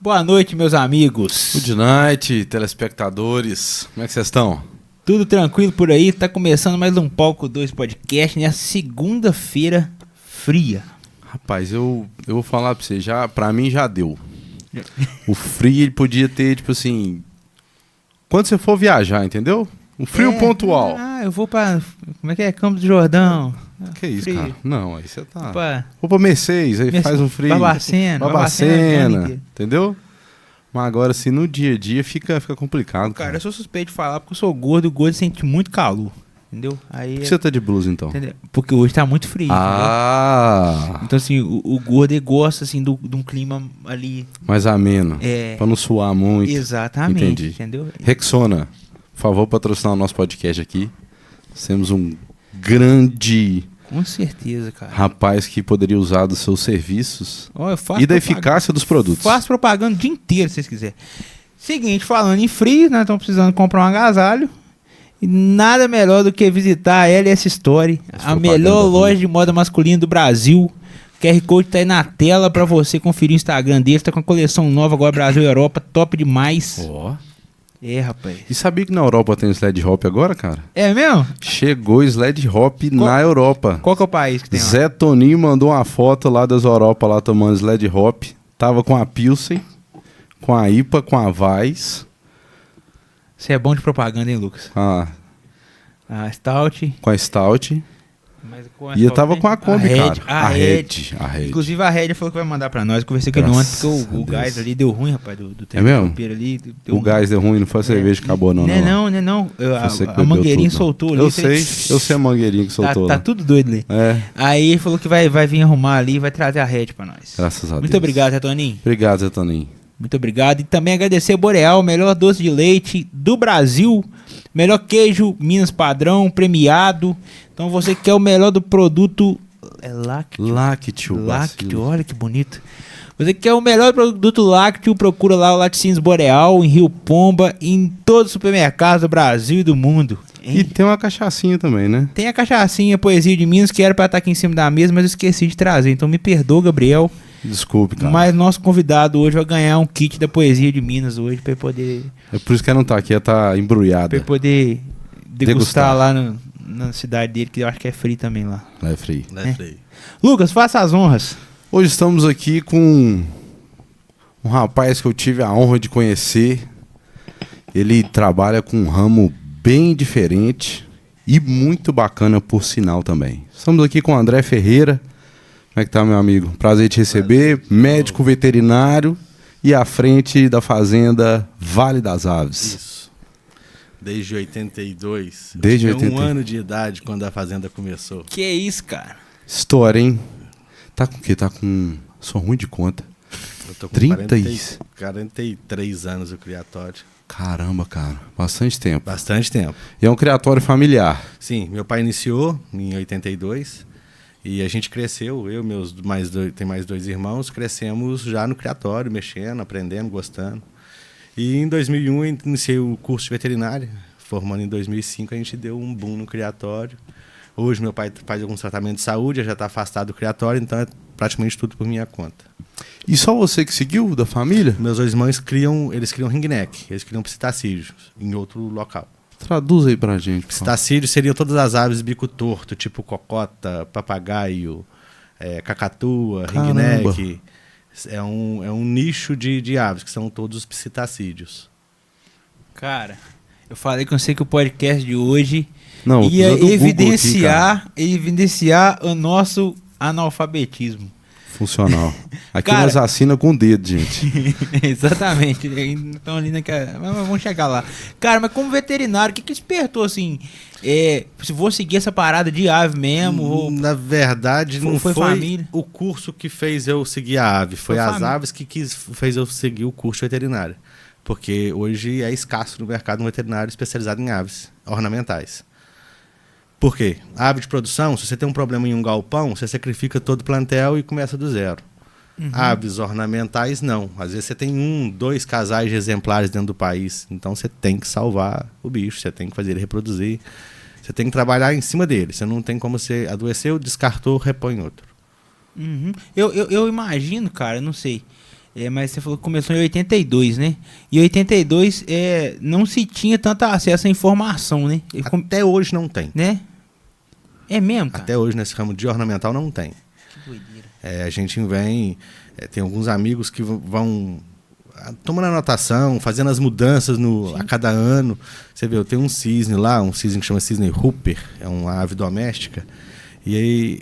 Boa noite, meus amigos. Good night, telespectadores. Como é que vocês estão? Tudo tranquilo por aí? Tá começando mais um Palco 2 Podcast nessa segunda-feira fria. Rapaz, eu vou falar pra você, pra mim já deu. O frio ele podia ter, tipo assim, quando você for viajar, entendeu? Um frio pontual. Eu vou pra, como é que é? Campos do Jordão. Que isso, frio. cara? Não, aí você tá... Opa. Vou pra Mercedes, aí faz um frio. Barbacena, entendeu? Mas agora, assim, no dia a dia fica complicado, Cara, eu sou suspeito de falar porque eu sou gordo e o gordo sente muito calor, entendeu? Aí, por que você tá de blusa, então? entendeu? Porque hoje tá muito frio, entendeu? Então, assim, o gordo ele gosta, assim, de um clima ali... mais ameno, É. Pra não suar muito. Exatamente, Entendi. entendeu? Rexona, por favor, patrocinar o nosso podcast aqui. Temos um grande Com certeza, cara. rapaz que poderia usar dos seus serviços Ó, eu faço e da propaganda. eficácia dos produtos. Faço propaganda o dia inteiro, se vocês quiserem. Seguinte, falando em frio, nós estamos precisando comprar um agasalho. E nada melhor do que visitar a LS Store, a melhor loja de moda masculina do Brasil. O QR Code tá aí na tela pra você conferir o Instagram dele. Tá com a coleção nova agora, Brasil e Europa, top demais. Ó. É, rapaz. E sabia que na Europa tem sled hop agora, cara? É mesmo? Chegou sled hop na Europa. Qual que é o país que tem lá? Zé Toninho mandou uma foto lá das Europa lá tomando sled hop. Tava com a Pilsen, com a IPA, com a Weiss, Você é bom de propaganda, hein, Lucas? A Stout. com a Stout. Mas com E eu tava com a Kombi, cara. A Red. A Red. Inclusive a Red falou que vai mandar pra nós. Conversei com ele Graças ontem, porque o a Deus. gás ali deu ruim, rapaz, do É mesmo? tropeiro ali. O gás deu ruim, não foi a cerveja que acabou, não. Não. Você que A bebeu mangueirinha tudo, não. soltou ali. Eu sei a mangueirinha que soltou. Tá lá. tudo doido ali. É, Aí ele falou que vai vir arrumar ali e vai trazer a Red pra nós. graças a Deus. Muito obrigado, Zé Toninho. Obrigado, Zé Toninho. Muito obrigado. E também agradecer a Boreal, o melhor doce de leite do Brasil. Melhor queijo Minas Padrão, premiado. Então você que quer o melhor do produto... É lácteo. Lácteo. Lácteo, olha que bonito. Você que quer o melhor produto lácteo, procura lá o Laticínios Boreal, em Rio Pomba, em todos os supermercados do Brasil e do mundo. E tem uma cachaçinha também, né? Tem a cachaçinha Poesia de Minas, que era pra estar aqui em cima da mesa, mas eu esqueci de trazer. Então me perdoa, Gabriel. Desculpe, cara. Mas nosso convidado hoje vai ganhar um kit da Poesia de Minas hoje, pra ele poder, É por isso que ela não tá aqui, ela tá embrulhada. degustar Degustar. lá na cidade dele, que eu acho que é free também lá. Lá é frio. Lucas, faça as honras. Hoje estamos aqui com um rapaz que eu tive a honra de conhecer. Ele trabalha com um ramo bem diferente e muito bacana, por sinal, também. Estamos aqui com o André Ferreira. Como é que tá, meu amigo? Prazer te receber. Médico veterinário e à frente da fazenda Vale das Aves. Isso. Desde 82. Desde eu tinha 80. um ano de idade quando a fazenda começou. Que isso, cara? História, hein? Tá com o quê? Tá com... Sou ruim de conta. Eu tô com 43 anos o criatório. Caramba, cara. Bastante tempo. Bastante tempo. E é um criatório familiar. Sim, meu pai iniciou em 82 e a gente cresceu, eu e tem mais dois irmãos, crescemos já no criatório, mexendo, aprendendo, gostando. E em 2001 eu iniciei o curso de veterinária, formando em 2005 a gente deu um boom no criatório. Hoje meu pai faz alguns tratamentos de saúde, já está afastado do criatório, então é praticamente tudo por minha conta. E só você que seguiu da família? Meus dois irmãos criam ringneck, eles criam psitacídeos em outro local. Traduz aí pra gente. por favor. Psitacídeos seriam todas as aves bico torto, tipo cocota, papagaio, cacatua, Caramba. ringneck. É um nicho de aves, que são todos os psitacídeos. Cara, eu falei que eu sei que o podcast de hoje Não, ia precisa do Google evidenciar o nosso analfabetismo. aqui, funcional. Aqui Cara- nós assina com o dedo, gente. Exatamente. Então ali naquela... Mas vamos chegar lá. Cara, mas como veterinário, o que despertou assim? Se vou seguir essa parada de ave mesmo? Na verdade, não foi foi família? o curso que fez eu seguir a ave, foi as família. aves que fez eu seguir o curso veterinário. Porque hoje é escasso no mercado um veterinário especializado em aves ornamentais. Por quê? Ave de produção, se você tem um problema em um galpão, você sacrifica todo o plantel e começa do zero. Aves ornamentais, não. Às vezes você tem 2 casais de exemplares dentro do país. Então você tem que salvar o bicho, você tem que fazer ele reproduzir. Você tem que trabalhar em cima dele. Você não tem como você adoeceu, descartou, repõe outro. Eu imagino, cara, eu não sei. Mas você falou que começou em 82, né? E 82 não se tinha tanto acesso à informação, né? Até hoje não tem. Né? É mesmo, cara? Até hoje nesse ramo de ornamental não tem. Que doideira. A gente vem, tem alguns amigos que vão tomando anotação, fazendo as mudanças a cada ano. Você vê, eu tenho um cisne lá, um cisne que chama cisne Hooper, é uma ave doméstica. E aí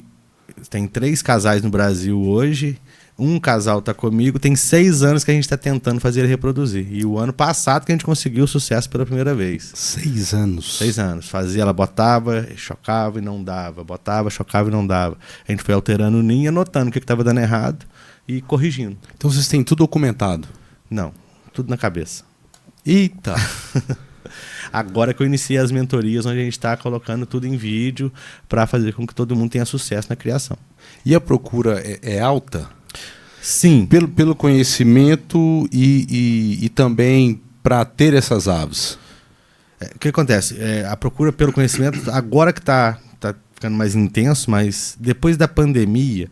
tem 3 casais no Brasil hoje. Um casal está comigo, tem 6 anos que a gente está tentando fazer ele reproduzir. E o ano passado que a gente conseguiu o sucesso pela primeira vez. 6 anos? 6 anos. Fazia, ela botava, chocava e não dava. Botava, chocava e não dava. A gente foi alterando o ninho, anotando o que estava dando errado e corrigindo. Então vocês têm tudo documentado? Não, tudo na cabeça. Eita! Agora que eu iniciei as mentorias, onde a gente está colocando tudo em vídeo para fazer com que todo mundo tenha sucesso na criação. E a procura é alta? Sim. Pelo conhecimento e também para ter essas aves? O que acontece? A procura pelo conhecimento, agora que está ficando mais intenso, mas depois da pandemia,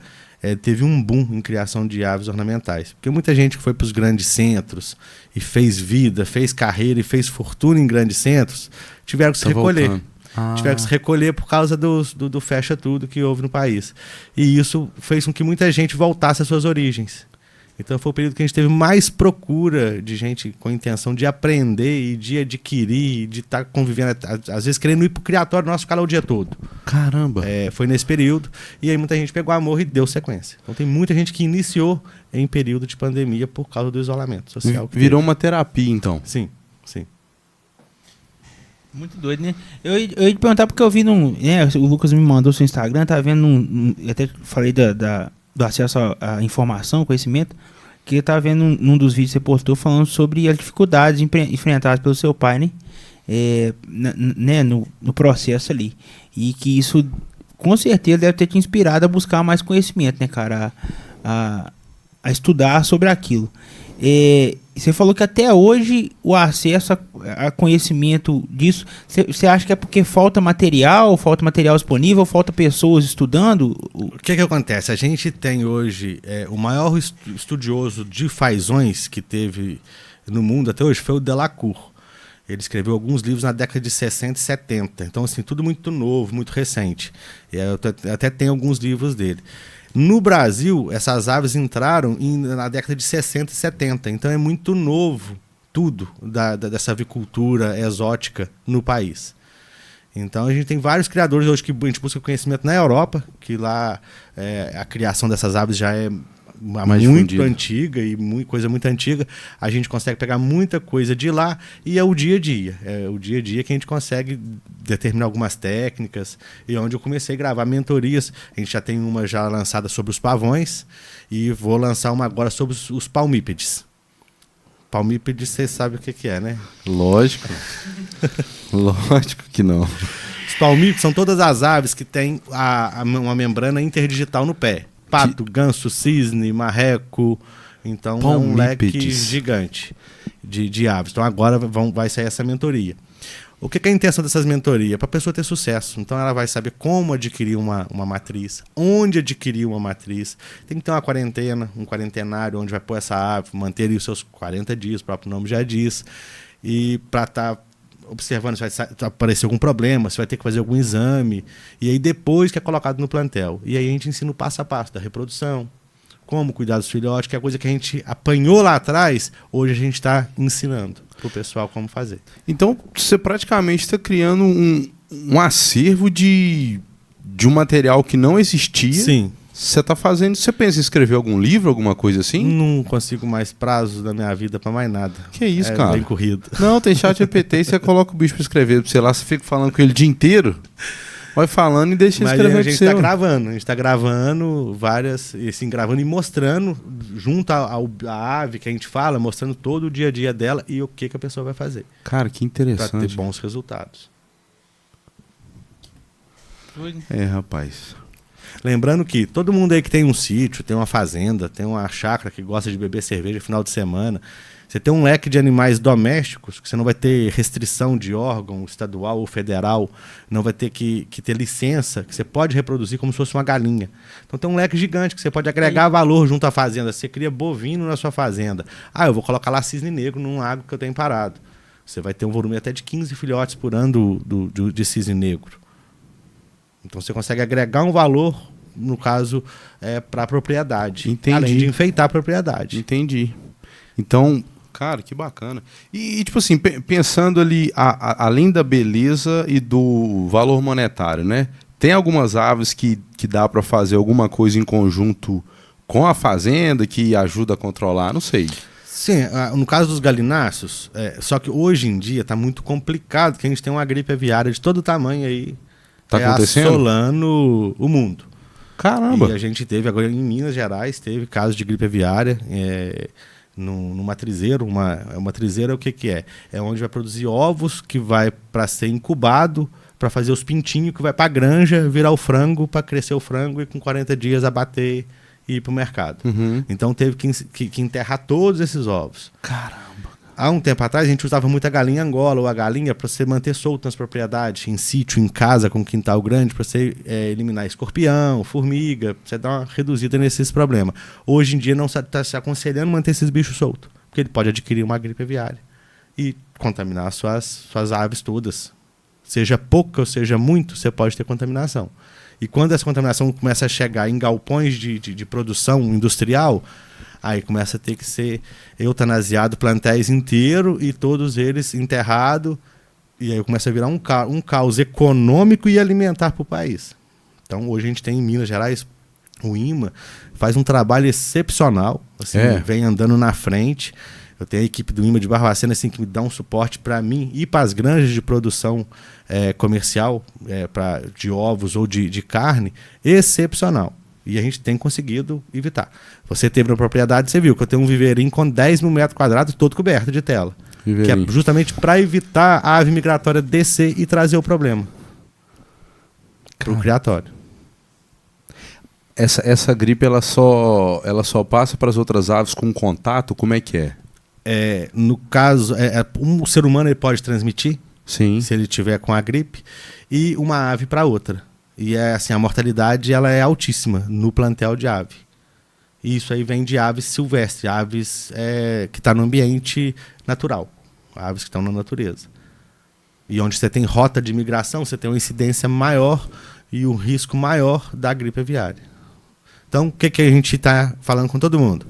teve um boom em criação de aves ornamentais. Porque muita gente que foi para os grandes centros e fez vida, fez carreira e fez fortuna em grandes centros, tiveram que se recolher. Voltando. Tiveram que se recolher por causa do fecha tudo que houve no país. E isso fez com que muita gente voltasse às suas origens. Então foi o período que a gente teve mais procura de gente com intenção de aprender e de adquirir, de estar convivendo, às vezes querendo ir para o criatório nosso, ficar lá o dia todo. Caramba! Foi nesse período. E aí muita gente pegou amor e deu sequência. Então tem muita gente que iniciou em período de pandemia por causa do isolamento social. Virou uma terapia, então. Sim, sim. Muito doido, né? Eu ia te perguntar porque eu vi o Lucas me mandou seu Instagram, tá vendo eu até falei do acesso à informação, conhecimento, que eu tava vendo num dos vídeos que você postou falando sobre as dificuldades enfrentadas pelo seu pai, né? No processo ali. E que isso, com certeza, deve ter te inspirado a buscar mais conhecimento, né, cara? A estudar sobre aquilo. Você falou que até hoje o acesso a conhecimento disso, você acha que é porque falta material disponível, falta pessoas estudando? O que acontece? A gente tem hoje o maior estudioso de fazões que teve no mundo até hoje foi o Delacour. Ele escreveu alguns livros na década de 60 e 70. Então, assim, tudo muito novo, muito recente. E eu até tenho alguns livros dele. No Brasil, essas aves entraram na década de 60 e 70, então é muito novo tudo dessa avicultura exótica no país. Então a gente tem vários criadores hoje que a gente busca conhecimento na Europa, que lá a criação dessas aves já é muito antiga e coisa muito antiga. A gente consegue pegar muita coisa de lá e é o dia a dia. É o dia a dia que a gente consegue determinar algumas técnicas e onde eu comecei a gravar mentorias. A gente já tem uma já lançada sobre os pavões e vou lançar uma agora sobre os palmípedes. Palmípedes, você sabe o que é, né? Lógico. Lógico que não. Os palmípedes são todas as aves que têm uma membrana interdigital no pé. Pato, ganso, cisne, marreco. Então é um leque gigante de aves. Então agora vai sair essa mentoria. O que é a intenção dessas mentorias? Para a pessoa ter sucesso. Então ela vai saber como adquirir uma matriz, onde adquirir uma matriz. Tem que ter uma quarentena, um quarentenário, onde vai pôr essa ave, manter ali os seus 40 dias, o próprio nome já diz. E para estar observando se vai aparecer algum problema, se vai ter que fazer algum exame. E aí depois que é colocado no plantel. E aí a gente ensina o passo a passo da reprodução, como cuidar dos filhotes, que é a coisa que a gente apanhou lá atrás, hoje a gente está ensinando para o pessoal como fazer. Então você praticamente está criando um acervo de um material que não existia. Sim. Você está fazendo. Você pensa em escrever algum livro, alguma coisa assim? Não consigo mais prazos da minha vida para mais nada. Que isso, cara? Bem corrido. Não, tem chat GPT e você coloca o bicho para escrever. Sei lá, você fica falando com ele o dia inteiro. Vai falando e deixa ele escrever. Mas a gente está gravando. A gente está gravando várias, assim, gravando e mostrando junto à ave que a gente fala, mostrando todo o dia a dia dela e o que a pessoa vai fazer. Cara, que interessante. Para ter bons resultados. Rapaz. Lembrando que todo mundo aí que tem um sítio, tem uma fazenda, tem uma chácara que gosta de beber cerveja no final de semana, Você tem um leque de animais domésticos, que você não vai ter restrição de órgão estadual ou federal, não vai ter que ter licença, que você pode reproduzir como se fosse uma galinha. Então tem um leque gigante que você pode agregar valor junto à fazenda. Você cria bovino na sua fazenda. Eu vou colocar lá cisne negro num água que eu tenho parado. Você vai ter um volume até de 15 filhotes por ano de cisne negro. Então você consegue agregar um valor, no caso, para a propriedade. Entendi. Além de enfeitar a propriedade. Entendi. Então, cara, que bacana. E tipo assim, pensando ali, além da beleza e do valor monetário, né? Tem algumas aves que dá para fazer alguma coisa em conjunto com a fazenda que ajuda a controlar? Não sei. Sim, no caso dos galináceos, só que hoje em dia está muito complicado, porque a gente tem uma gripe aviária de todo tamanho aí, Tá acontecendo? assolando o mundo. Caramba! E a gente teve, agora em Minas Gerais, teve casos de gripe aviária no matrizeiro. Uma matrizeira, o que é? É onde vai produzir ovos, que vai para ser incubado, para fazer os pintinhos, que vai para a granja, virar o frango, para crescer o frango e com 40 dias abater e ir para o mercado. Uhum. Então teve que enterrar todos esses ovos. Caramba! Há um tempo atrás, a gente usava muita galinha Angola ou a galinha para você manter solto nas propriedades, em sítio, em casa, com quintal grande, para você eliminar escorpião, formiga, para você dar uma reduzida nesses problemas. Hoje em dia não está se aconselhando manter esses bichos soltos, porque ele pode adquirir uma gripe aviária e contaminar suas aves todas. Seja pouca ou seja muito, você pode ter contaminação. E quando essa contaminação começa a chegar em galpões de produção industrial, aí começa a ter que ser eutanasiado plantéis inteiros e todos eles enterrados. E aí começa a virar um caos econômico e alimentar para o país. Então hoje a gente tem em Minas Gerais, o INMA faz um trabalho excepcional, assim, vem andando na frente. Eu tenho a equipe do INMA de Barbacena assim, que me dá um suporte para mim e para as granjas de produção comercial de ovos ou de carne, excepcional. E a gente tem conseguido evitar. Você teve na propriedade, você viu que eu tenho um viveirinho com 10 mil metros quadrados todo coberto de tela. Viveirinho. Que é justamente para evitar a ave migratória descer e trazer o problema para o criatório. Essa gripe ela só passa para as outras aves com contato? Como é que é? No caso, um ser humano ele pode transmitir, sim, se ele tiver com a gripe, e uma ave para outra. E assim, a mortalidade ela é altíssima no plantel de ave. E isso aí vem de aves silvestres, aves que estão no ambiente natural, aves que estão na natureza. E onde você tem rota de migração, você tem uma incidência maior e um risco maior da gripe aviária. Então, o que a gente está falando com todo mundo?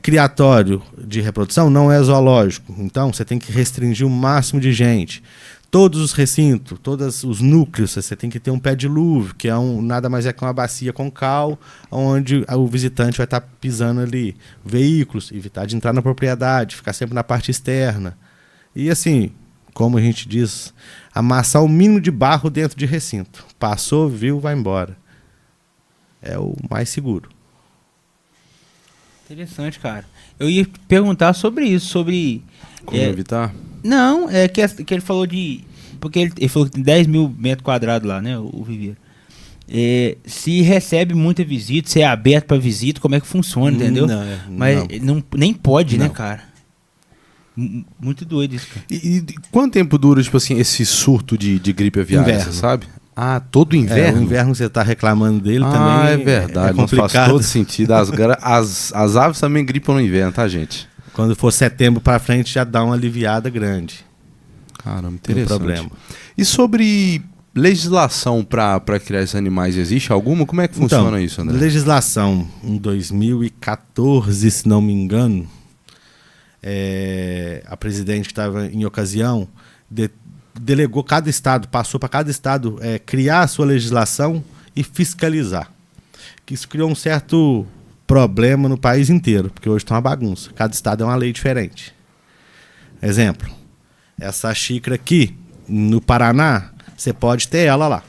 Criatório de reprodução não é zoológico, então você tem que restringir o máximo de gente. Todos os recintos, todos os núcleos, você tem que ter um pé dilúvio, que nada mais é que uma bacia com cal, onde o visitante vai estar pisando ali. Veículos, evitar de entrar na propriedade, ficar sempre na parte externa. E assim, como a gente diz, amassar o mínimo de barro dentro de recinto. Passou, viu, vai embora. É o mais seguro. Interessante, cara. Eu ia perguntar sobre isso, sobre... Como evitar? Não, que ele falou de... Porque ele falou que tem 10 mil metros quadrados lá, né, o viveiro. Se recebe muita visita, se é aberto para visita, como é que funciona, entendeu? Mas nem pode, né, cara? Muito doido isso, cara. E quanto tempo dura, tipo assim, esse surto de gripe aviária, inverno. Você sabe? Todo inverno? O inverno você está reclamando dele também. É verdade, não faz todo sentido. As aves também gripam no inverno, tá, gente? Quando for setembro para frente já dá uma aliviada grande. Caramba, interessante. Não tem problema. E sobre legislação para criar esses animais, existe alguma? Como é que funciona isso, André? Legislação, em 2014, se não me engano, a presidente que estava em ocasião delegou cada estado, passou para cada estado criar a sua legislação e fiscalizar. Que isso criou um certo problema no país inteiro, porque hoje está uma bagunça. Cada estado é uma lei diferente. Exemplo, essa xícara aqui, no Paraná, você pode ter ela lá.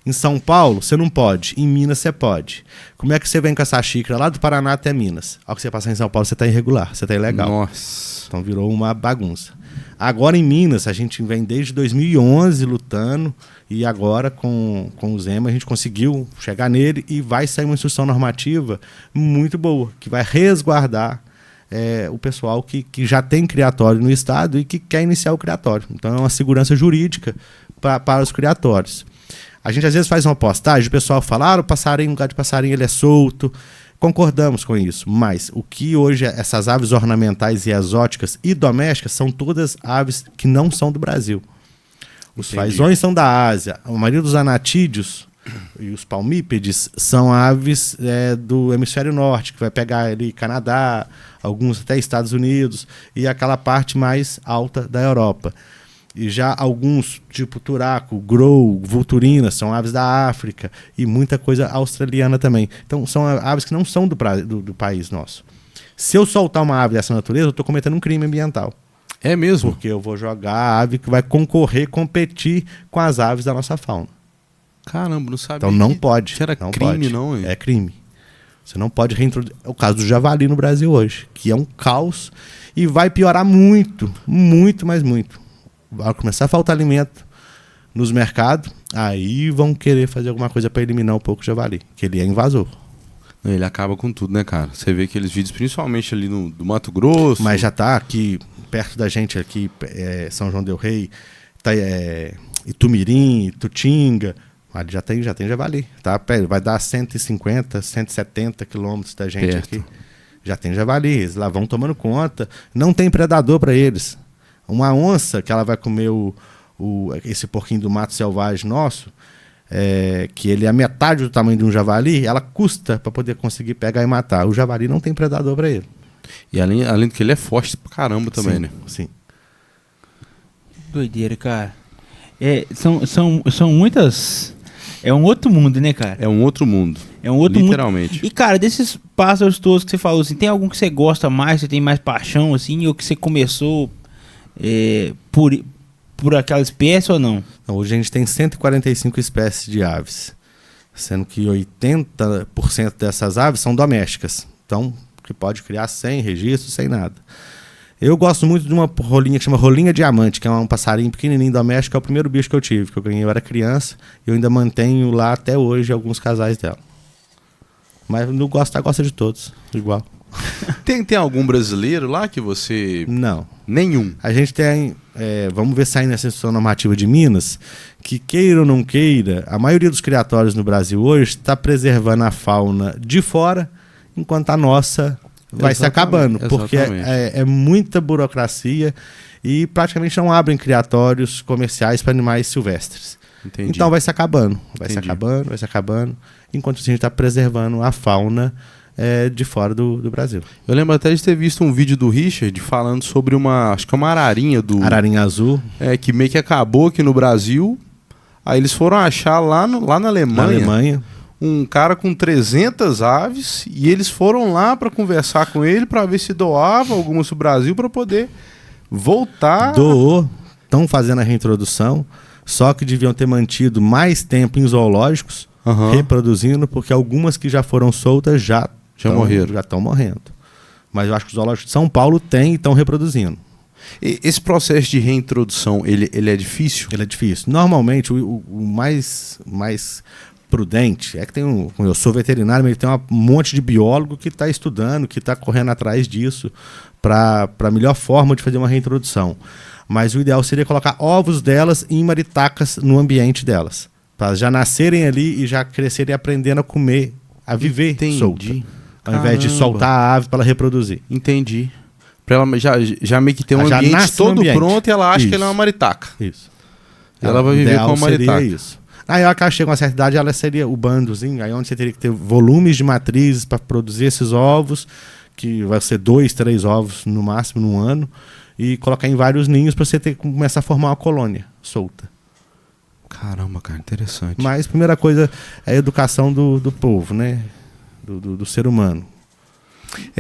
Em São Paulo, você não pode. Em Minas, você pode. Como é que você vem com essa xícara lá do Paraná até Minas? Ao que você passar em São Paulo, você está irregular, você está ilegal. Nossa. Então virou uma bagunça. Agora em Minas, a gente vem desde 2011 lutando e agora com o Zema a gente conseguiu chegar nele e vai sair uma instrução normativa muito boa, que vai resguardar o pessoal que já tem criatório no estado e que quer iniciar o criatório. Então é uma segurança jurídica para os criatórios. A gente às vezes faz uma postagem, o pessoal fala, o passarinho, o lugar de passarinho ele é solto. Concordamos com isso, mas o que hoje essas aves ornamentais e exóticas e domésticas são todas aves que não são do Brasil. Os fazões são da Ásia, a maioria dos anatídeos e os palmípedes são aves do hemisfério norte, que vai pegar ali Canadá, alguns até Estados Unidos e aquela parte mais alta da Europa. E já alguns, tipo turaco, grou, vulturina, são aves da África e muita coisa australiana também. Então são aves que não são do país nosso. Se eu soltar uma ave dessa natureza, eu estou cometendo um crime ambiental. É mesmo? Porque eu vou jogar a ave que vai concorrer, competir com as aves da nossa fauna. Caramba, não sabia. Então não pode. Era não crime, pode. não? Hein? É crime. Você não pode reintroduzir. É o caso do javali no Brasil hoje, que é um caos e vai piorar muito, muito, mas muito. Vai começar a faltar alimento nos mercados, aí vão querer fazer alguma coisa para eliminar um pouco o javali, que ele é invasor. Ele acaba com tudo, né, cara? Você vê aqueles vídeos, principalmente ali do Mato Grosso. Mas já tá aqui, perto da gente, aqui, São João del Rei, Itumirim, Itutinga, ali já tem javali. Tá? Vai dar 150, 170 quilômetros da gente perto. aqui. Já tem javali, eles lá vão tomando conta. Não tem predador para eles. Uma onça, que ela vai comer esse porquinho do mato selvagem nosso, que ele é a metade do tamanho de um javali, ela custa para poder conseguir pegar e matar. O javali não tem predador para ele. E além do que ele é forte pra caramba também, sim, né? Sim. Doideira, cara. São muitas... É um outro mundo, né, cara? É um outro mundo. É um outro literalmente. mundo. E, cara, desses pássaros todos que você falou, assim, tem algum que você gosta mais, você tem mais paixão, assim, ou que você começou por aquela espécie ou não? Hoje a gente tem 145 espécies de aves, sendo que 80% dessas aves são domésticas. Então, que pode criar sem registro, sem nada. Eu gosto muito de uma rolinha que chama rolinha diamante, que é um passarinho pequenininho doméstico, é o primeiro bicho que eu tive, que eu ganhei, eu era criança, e eu ainda mantenho lá até hoje alguns casais dela. Mas não gosta de todos, igual. Tem algum brasileiro lá que você... Não. Nenhum. A gente tem, vamos ver se aí nessa instituição normativa de Minas, que queira ou não queira, a maioria dos criatórios no Brasil hoje está preservando a fauna de fora, enquanto a nossa vai se acabando, porque é muita burocracia e praticamente não abrem criatórios comerciais para animais silvestres. Entendi. Então vai se acabando, vai se acabando, enquanto a gente está preservando a fauna de fora do Brasil. Eu lembro até de ter visto um vídeo do Richard falando sobre acho que é uma ararinha Ararinha azul. Que meio que acabou aqui no Brasil. Aí eles foram achar lá na Alemanha. Um cara com 300 aves e eles foram lá para conversar com ele para ver se doava algumas para o Brasil para poder voltar. Doou, estão fazendo a reintrodução, só que deviam ter mantido mais tempo em zoológicos, reproduzindo, porque algumas que já foram soltas já estão morrendo. Mas eu acho que os zoológicos de São Paulo têm e estão reproduzindo. E esse processo de reintrodução, ele é difícil? Ele é difícil. Normalmente, o mais prudente é que como eu sou veterinário, mas tem um monte de biólogo que está estudando, que está correndo atrás disso para a melhor forma de fazer uma reintrodução. Mas o ideal seria colocar ovos delas em maritacas no ambiente delas, para já nascerem ali e já crescerem aprendendo a comer, a viver solta, ao invés de soltar a ave para ela reproduzir. Entendi. Para ela já meio que ter um ambiente todo pronto e ela acha que ela é uma maritaca. Isso. Ela vai viver com uma maritaca. Isso. Aí ela chega a uma certa idade, ela seria o bandozinho, aí onde você teria que ter volumes de matrizes para produzir esses ovos, que vai ser 2, 3 ovos no máximo num ano, e colocar em vários ninhos para você começar a formar uma colônia solta. Caramba, cara, interessante. Mas a primeira coisa é a educação do povo, né? Do ser humano.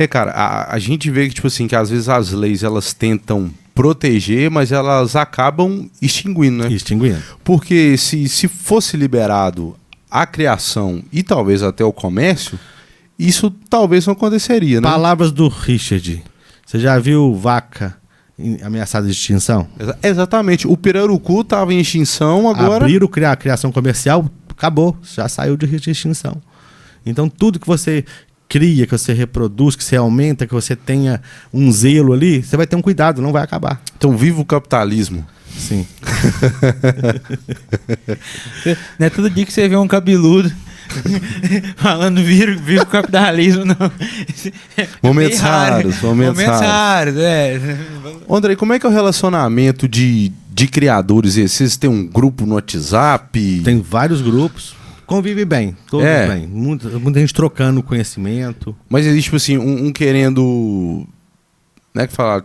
Cara, a gente vê que, tipo assim, que às vezes as leis elas tentam proteger, mas elas acabam extinguindo, né? Extinguindo. Porque se fosse liberado a criação e talvez até o comércio, isso talvez não aconteceria, né? Palavras do Richard. Você já viu vaca ameaçada de extinção? Exatamente. O pirarucu estava em extinção, agora... Abriram a criação comercial, acabou. Já saiu de extinção. Então tudo que você cria, que você reproduz, que você aumenta, que você tenha um zelo ali, você vai ter um cuidado, não vai acabar. Então, viva o capitalismo. Sim. Não é todo dia que você vê um cabeludo falando viva o capitalismo, não. Momentos Bem raro. raros, momentos raros. Andrei, como é que é o relacionamento de criadores? Vocês têm um grupo no WhatsApp? Tem vários grupos. Convive bem, todos bem. Muita gente trocando conhecimento. Mas existe, tipo assim, um querendo... Né, que falar...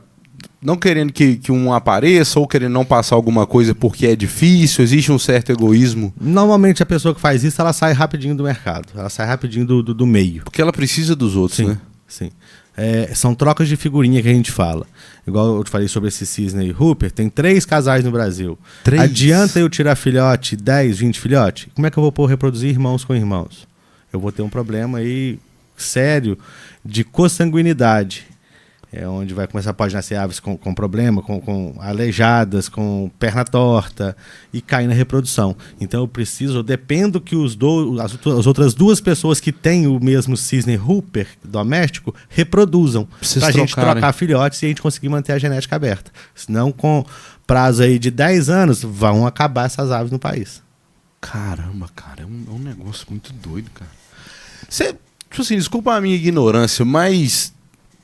Não querendo que um apareça ou querendo não passar alguma coisa porque é difícil, existe um certo egoísmo. Normalmente a pessoa que faz isso, ela sai rapidinho do mercado, ela sai rapidinho do meio. Porque ela precisa dos outros, Sim, né? sim. São trocas de figurinha que a gente fala. Igual eu te falei sobre esse Cisne e Hooper, tem 3 casais no Brasil. 3? Adianta eu tirar filhote, 10, 20 filhotes? Como é que eu vou reproduzir irmãos com irmãos? Eu vou ter um problema aí sério de consanguinidade. É onde vai começar, pode nascer aves com problema, com aleijadas, com perna torta e cair na reprodução. Então eu dependo que as outras 2 pessoas que têm o mesmo cisne Hooper doméstico reproduzam. Para a gente trocar filhotes e a gente conseguir manter a genética aberta. Senão, com prazo aí de 10 anos, vão acabar essas aves no país. Caramba, cara, é um negócio muito doido, cara. Você, tipo assim, desculpa a minha ignorância, mas...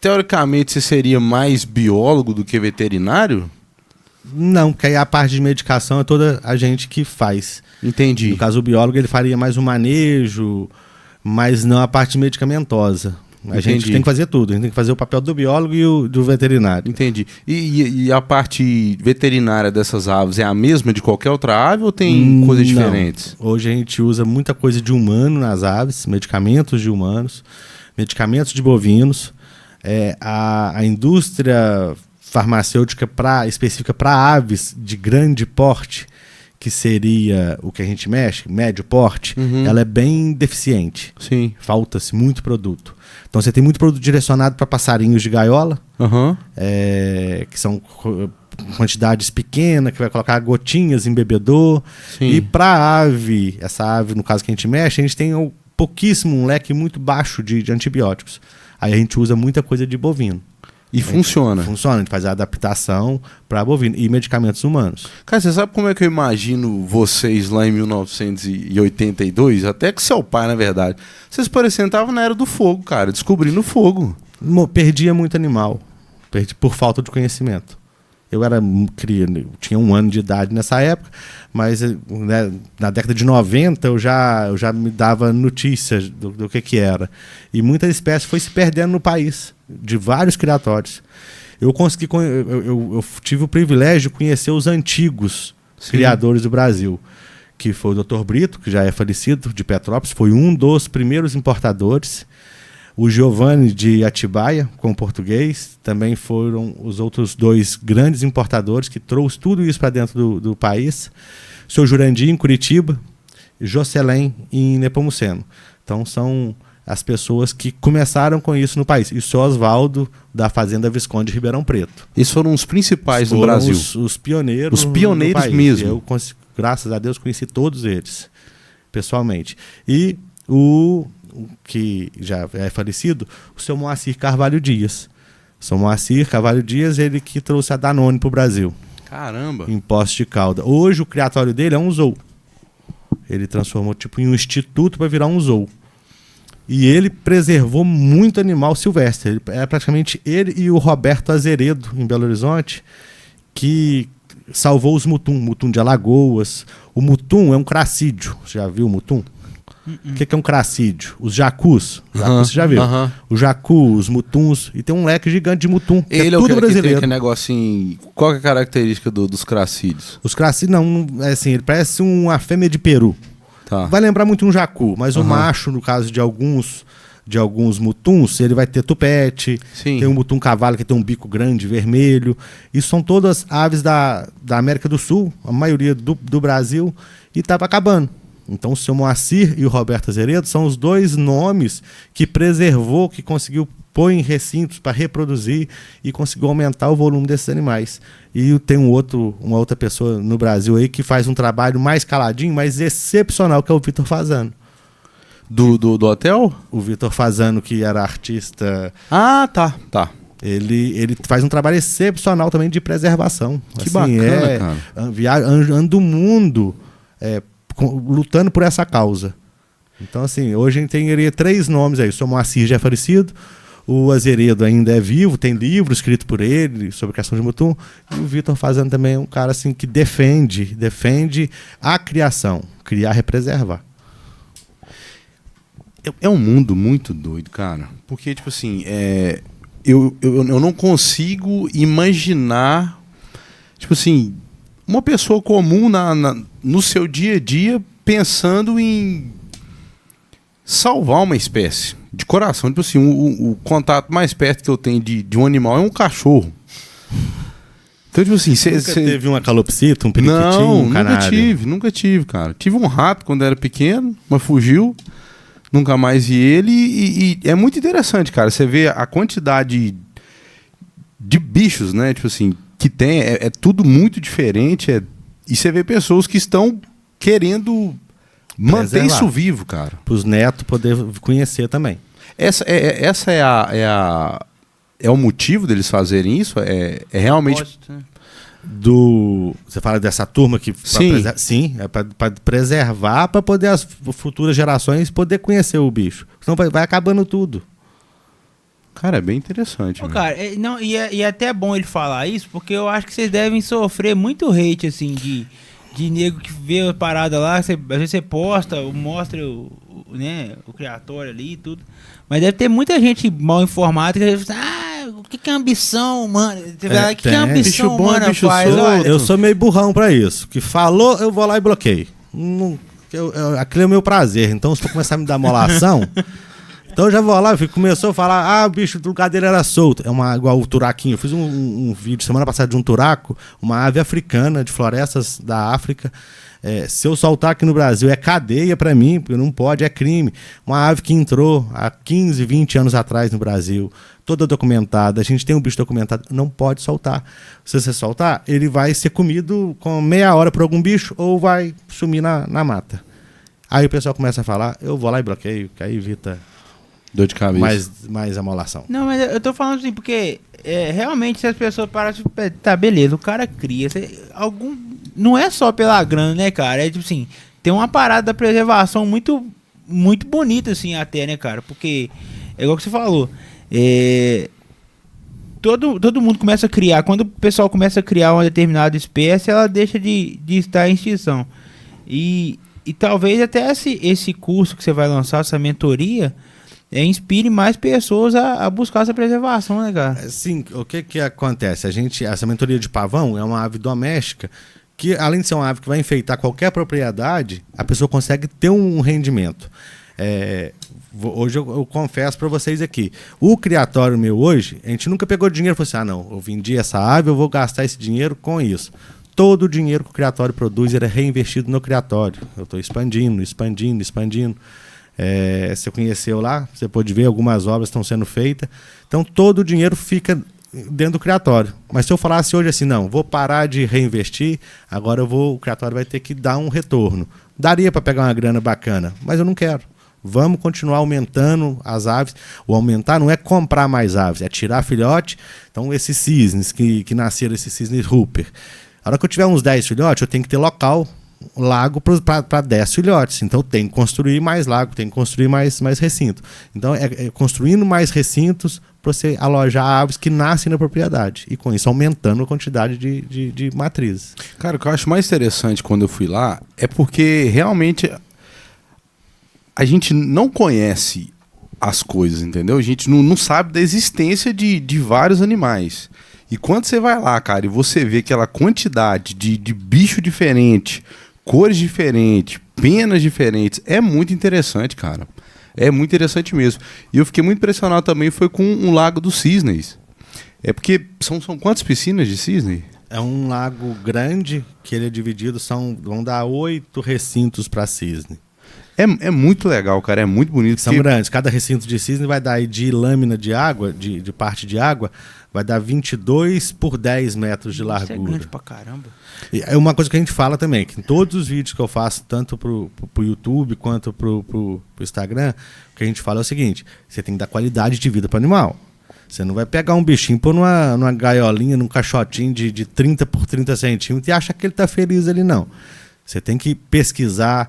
Teoricamente, você seria mais biólogo do que veterinário? Não, porque aí a parte de medicação é toda a gente que faz. Entendi. No caso, o biólogo ele faria mais o manejo, mas não a parte medicamentosa. A gente tem que fazer tudo. A gente tem que fazer o papel do biólogo e o do veterinário. Entendi. E a parte veterinária dessas aves é a mesma de qualquer outra ave ou tem coisas diferentes? Hoje a gente usa muita coisa de humano nas aves, medicamentos de humanos, medicamentos de bovinos. A indústria farmacêutica específica para aves de grande porte, que seria o que a gente mexe, médio porte, ela é bem deficiente. Sim. Falta-se muito produto. Então você tem muito produto direcionado para passarinhos de gaiola, que são quantidades pequenas, que vai colocar gotinhas em bebedor. Sim. E para ave, essa ave, no caso que a gente mexe, a gente tem um leque muito baixo de antibióticos. Aí a gente usa muita coisa de bovino. E funciona? Funciona, a gente faz a adaptação para bovino e medicamentos humanos. Cara, você sabe como é que eu imagino vocês lá em 1982? Até que seu pai, na verdade. Vocês parecendo estavam na era do fogo, cara, descobrindo o fogo. Perdia muito animal, por falta de conhecimento. Eu tinha 1 ano de idade nessa época, mas né, na década de 90 eu já me dava notícias do que era. E muitas espécies foi se perdendo no país, de vários criatórios. Eu tive o privilégio de conhecer os antigos criadores do Brasil, que foi o Dr. Brito, que já é falecido, de Petrópolis, foi um dos primeiros importadores. O Giovanni de Atibaia, com português, também foram os outros 2 grandes importadores que trouxe tudo isso para dentro do país. O seu Jurandir, em Curitiba, e Jocelyn, em Nepomuceno. Então, são as pessoas que começaram com isso no país. E o seu Oswaldo, da Fazenda Visconde de Ribeirão Preto. Esses foram os principais no Brasil. Os pioneiros. Os pioneiros mesmo. Eu, graças a Deus, conheci todos eles, pessoalmente. E o que já é falecido, o seu Moacir Carvalho Dias. O seu Moacir Carvalho Dias, ele que trouxe a Danone para o Brasil. Caramba! Em Poços de Calda. Hoje o criatório dele é um zoo. Ele transformou em um instituto para virar um zoo. E ele preservou muito animal silvestre. Praticamente ele e o Roberto Azeredo, em Belo Horizonte, que salvou os mutum de Alagoas. O mutum é um cracídeo. Você já viu o mutum? O que é um cracídeo? Os jacus. Você já viu? O jacu, os mutuns. E tem um leque gigante de mutum. Ele é tudo brasileiro. Que tem negocinho. Qual é a característica dos cracídeos? Os cracídeos, é assim, ele parece uma fêmea de peru. Tá. Vai lembrar muito um jacu, mas o macho, no caso de alguns mutuns, ele vai ter tupete. Sim. Tem um mutum cavalo que tem um bico grande, vermelho. Isso são todas aves da América do Sul, a maioria do Brasil, e estava acabando. Então o seu Moacir e o Roberto Azeredo são os 2 nomes que preservou, que conseguiu pôr em recintos para reproduzir e conseguiu aumentar o volume desses animais. E tem uma outra pessoa no Brasil aí que faz um trabalho mais caladinho, mas excepcional, que é o Vitor Fazano. Do hotel? O Vitor Fasano, que era artista, Ah, tá. ele faz um trabalho excepcional também de preservação. Que bacana, cara. Anda o mundo lutando por essa causa. Então, assim, hoje a gente teria 3 nomes aí. O seu Moacir já é falecido, o Azeredo ainda é vivo, tem livro escrito por ele sobre a questão de Mutum, e o Vitor Fasano também é um cara assim, que defende a criação, criar e preservar. É um mundo muito doido, cara. Porque, tipo assim, eu não consigo imaginar, tipo assim, uma pessoa comum no seu dia a dia pensando em salvar uma espécie. De coração. Tipo assim, o contato mais perto que eu tenho de um animal é um cachorro. Então, tipo assim, Nunca teve uma calopsita, um periquitinho, não, um canário? nunca tive, cara. Tive um rato quando era pequeno, mas fugiu. Nunca mais vi ele e é muito interessante, cara. Você vê a quantidade de bichos, né? Tipo assim, que tem, é tudo muito diferente. E você vê pessoas que estão querendo manter isso vivo, cara. Para os netos poder conhecer também. Essa é o motivo deles fazerem isso? É realmente... Você fala dessa turma que... Sim, é para preservar, para poder as futuras gerações poder conhecer o bicho. Senão vai acabando tudo. Cara, é bem interessante. Cara, é até bom ele falar isso, porque eu acho que vocês devem sofrer muito hate, assim, de nego que vê a parada lá, às vezes você posta, mostra o criatório ali e tudo. Mas deve ter muita gente mal informada que deve falar, o que é ambição, mano? O que é ambição, bicho bom, mano, bicho faz? Olha, Eu sou meio burrão pra isso. Que falou, eu vou lá e bloqueio. Aquilo é o meu prazer. Então, se for começar a me dar molação, então eu já vou lá, começou a falar, o bicho do lugar dele era solto. Igual o turaquinho. Eu fiz um vídeo semana passada de um turaco, uma ave africana de florestas da África. Se eu soltar aqui no Brasil é cadeia pra mim, porque não pode, é crime. Uma ave que entrou há 15, 20 anos atrás no Brasil, toda documentada, a gente tem um bicho documentado, não pode soltar. Se você soltar, ele vai ser comido com meia hora por algum bicho ou vai sumir na mata. Aí o pessoal começa a falar, eu vou lá e bloqueio, que aí evita dor de cabeça. Mais amolação. Não, mas eu tô falando assim, porque realmente se as pessoas param, tá, beleza, o cara cria, não é só pela grana, né, cara? É tipo assim, tem uma parada da preservação muito, muito bonita, assim, até, né, cara? Porque, é igual que você falou, todo mundo começa a criar, quando o pessoal começa a criar uma determinada espécie, ela deixa de estar em extinção. E talvez até esse curso que você vai lançar, essa mentoria, inspire mais pessoas a buscar essa preservação, né, cara? Sim, o que acontece? Essa mentoria de pavão é uma ave doméstica que, além de ser uma ave que vai enfeitar qualquer propriedade, a pessoa consegue ter um rendimento. Hoje eu confesso para vocês aqui, o criatório meu hoje, a gente nunca pegou dinheiro e falou assim, não, eu vendi essa ave, eu vou gastar esse dinheiro com isso. Todo o dinheiro que o criatório produz é reinvestido no criatório. Eu estou expandindo. Você conheceu lá, você pode ver, algumas obras estão sendo feitas. Então todo o dinheiro fica dentro do criatório. Mas se eu falasse hoje assim, não, vou parar de reinvestir, agora o criatório vai ter que dar um retorno. Daria para pegar uma grana bacana, mas eu não quero. Vamos continuar aumentando as aves. O aumentar não é comprar mais aves, é tirar filhote. Então esses cisnes que nasceram, esses cisnes Hooper. A hora que eu tiver uns 10 filhotes, eu tenho que ter lago para 10 filhotes. Então tem que construir mais lago, tem que construir mais recinto. Então construindo mais recintos para você alojar aves que nascem na propriedade. E com isso aumentando a quantidade de matrizes. Cara, o que eu acho mais interessante quando eu fui lá é porque realmente a gente não conhece as coisas, entendeu? A gente não sabe da existência de vários animais. E quando você vai lá, cara, e você vê aquela quantidade de bicho diferente, cores diferentes, penas diferentes, é muito interessante, cara. É muito interessante mesmo. E eu fiquei muito impressionado também foi com o Lago dos Cisnes. É porque são quantas piscinas de cisne? É um lago grande que ele é dividido, vão dar 8 recintos para cisne. É muito legal, cara. É muito bonito. São grandes. Cada recinto de cisne vai dar aí de lâmina de água, de parte de água, vai dar 22 por 10 metros de largura. Isso é grande pra caramba. E é uma coisa que a gente fala também, que em todos os vídeos que eu faço, tanto pro YouTube quanto pro Instagram, o que a gente fala é o seguinte: você tem que dar qualidade de vida pro animal. Você não vai pegar um bichinho, pôr numa gaiolinha, num caixotinho de 30 por 30 centímetros e achar que ele tá feliz ali, não. Você tem que pesquisar,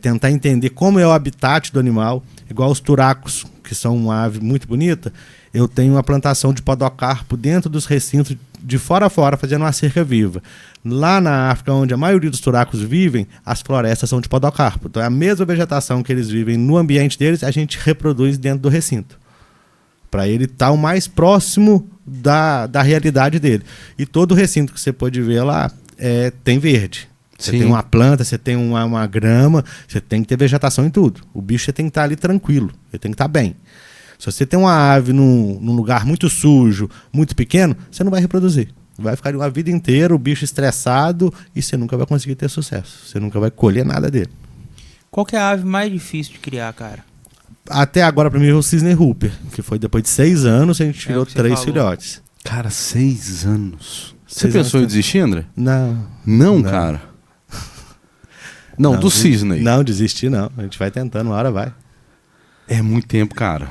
tentar entender como é o habitat do animal, igual os turacos, que são uma ave muito bonita. Eu tenho uma plantação de podocarpo dentro dos recintos, de fora a fora, fazendo uma cerca viva. Lá na África, onde a maioria dos turacos vivem, as florestas são de podocarpo. Então é a mesma vegetação que eles vivem no ambiente deles, a gente reproduz dentro do recinto. Para ele estar o mais próximo da realidade dele. E todo recinto que você pode ver lá tem verde. Você tem uma planta, você tem uma grama, você tem que ter vegetação em tudo. O bicho tem que estar ali tranquilo, ele tem que estar bem. Se você tem uma ave num lugar muito sujo, muito pequeno, você não vai reproduzir. Vai ficar uma vida inteira o bicho estressado e você nunca vai conseguir ter sucesso. Você nunca vai colher nada dele. Qual que é a ave mais difícil de criar, cara? Até agora, pra mim, é o cisne Hooper, que foi depois de 6 anos, a gente tirou 3 filhotes. Cara, 6 anos. Você 6 pensou em anos. desistir, André? Não. Não, cara. Não, do cisne aí. Não, desistir não. A gente vai tentando, uma hora vai. É muito tempo, cara.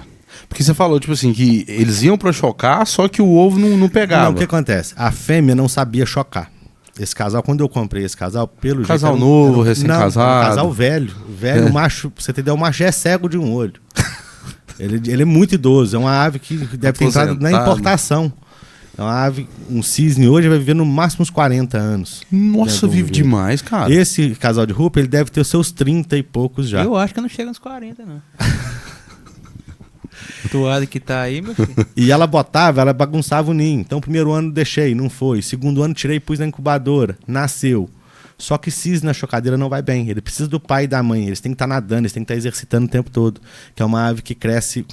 Porque você falou, tipo assim, que eles iam pra chocar, só que o ovo não pegava. Não, o que acontece? A fêmea não sabia chocar. Esse casal, quando eu comprei esse casal, pelo Casal jeito... novo, recém-casado. Não, um casal velho. O macho, pra você entender, o macho é cego de um olho. Ele é muito idoso. É uma ave que deve ter entrado na importação. É uma ave, um cisne hoje vai viver no máximo uns 40 anos. Nossa, vive demais, cara. Esse casal de Hooper, ele deve ter os seus 30 e poucos já. Eu acho que não chega nos 40, não. Toada que tá aí, meu filho. E ela bagunçava o ninho. Então, primeiro ano deixei, não foi. Segundo ano tirei e pus na incubadora. Nasceu. Só que cisne na chocadeira não vai bem. Ele precisa do pai e da mãe. Eles têm que estar nadando, eles têm que estar exercitando o tempo todo. Que é uma ave que cresce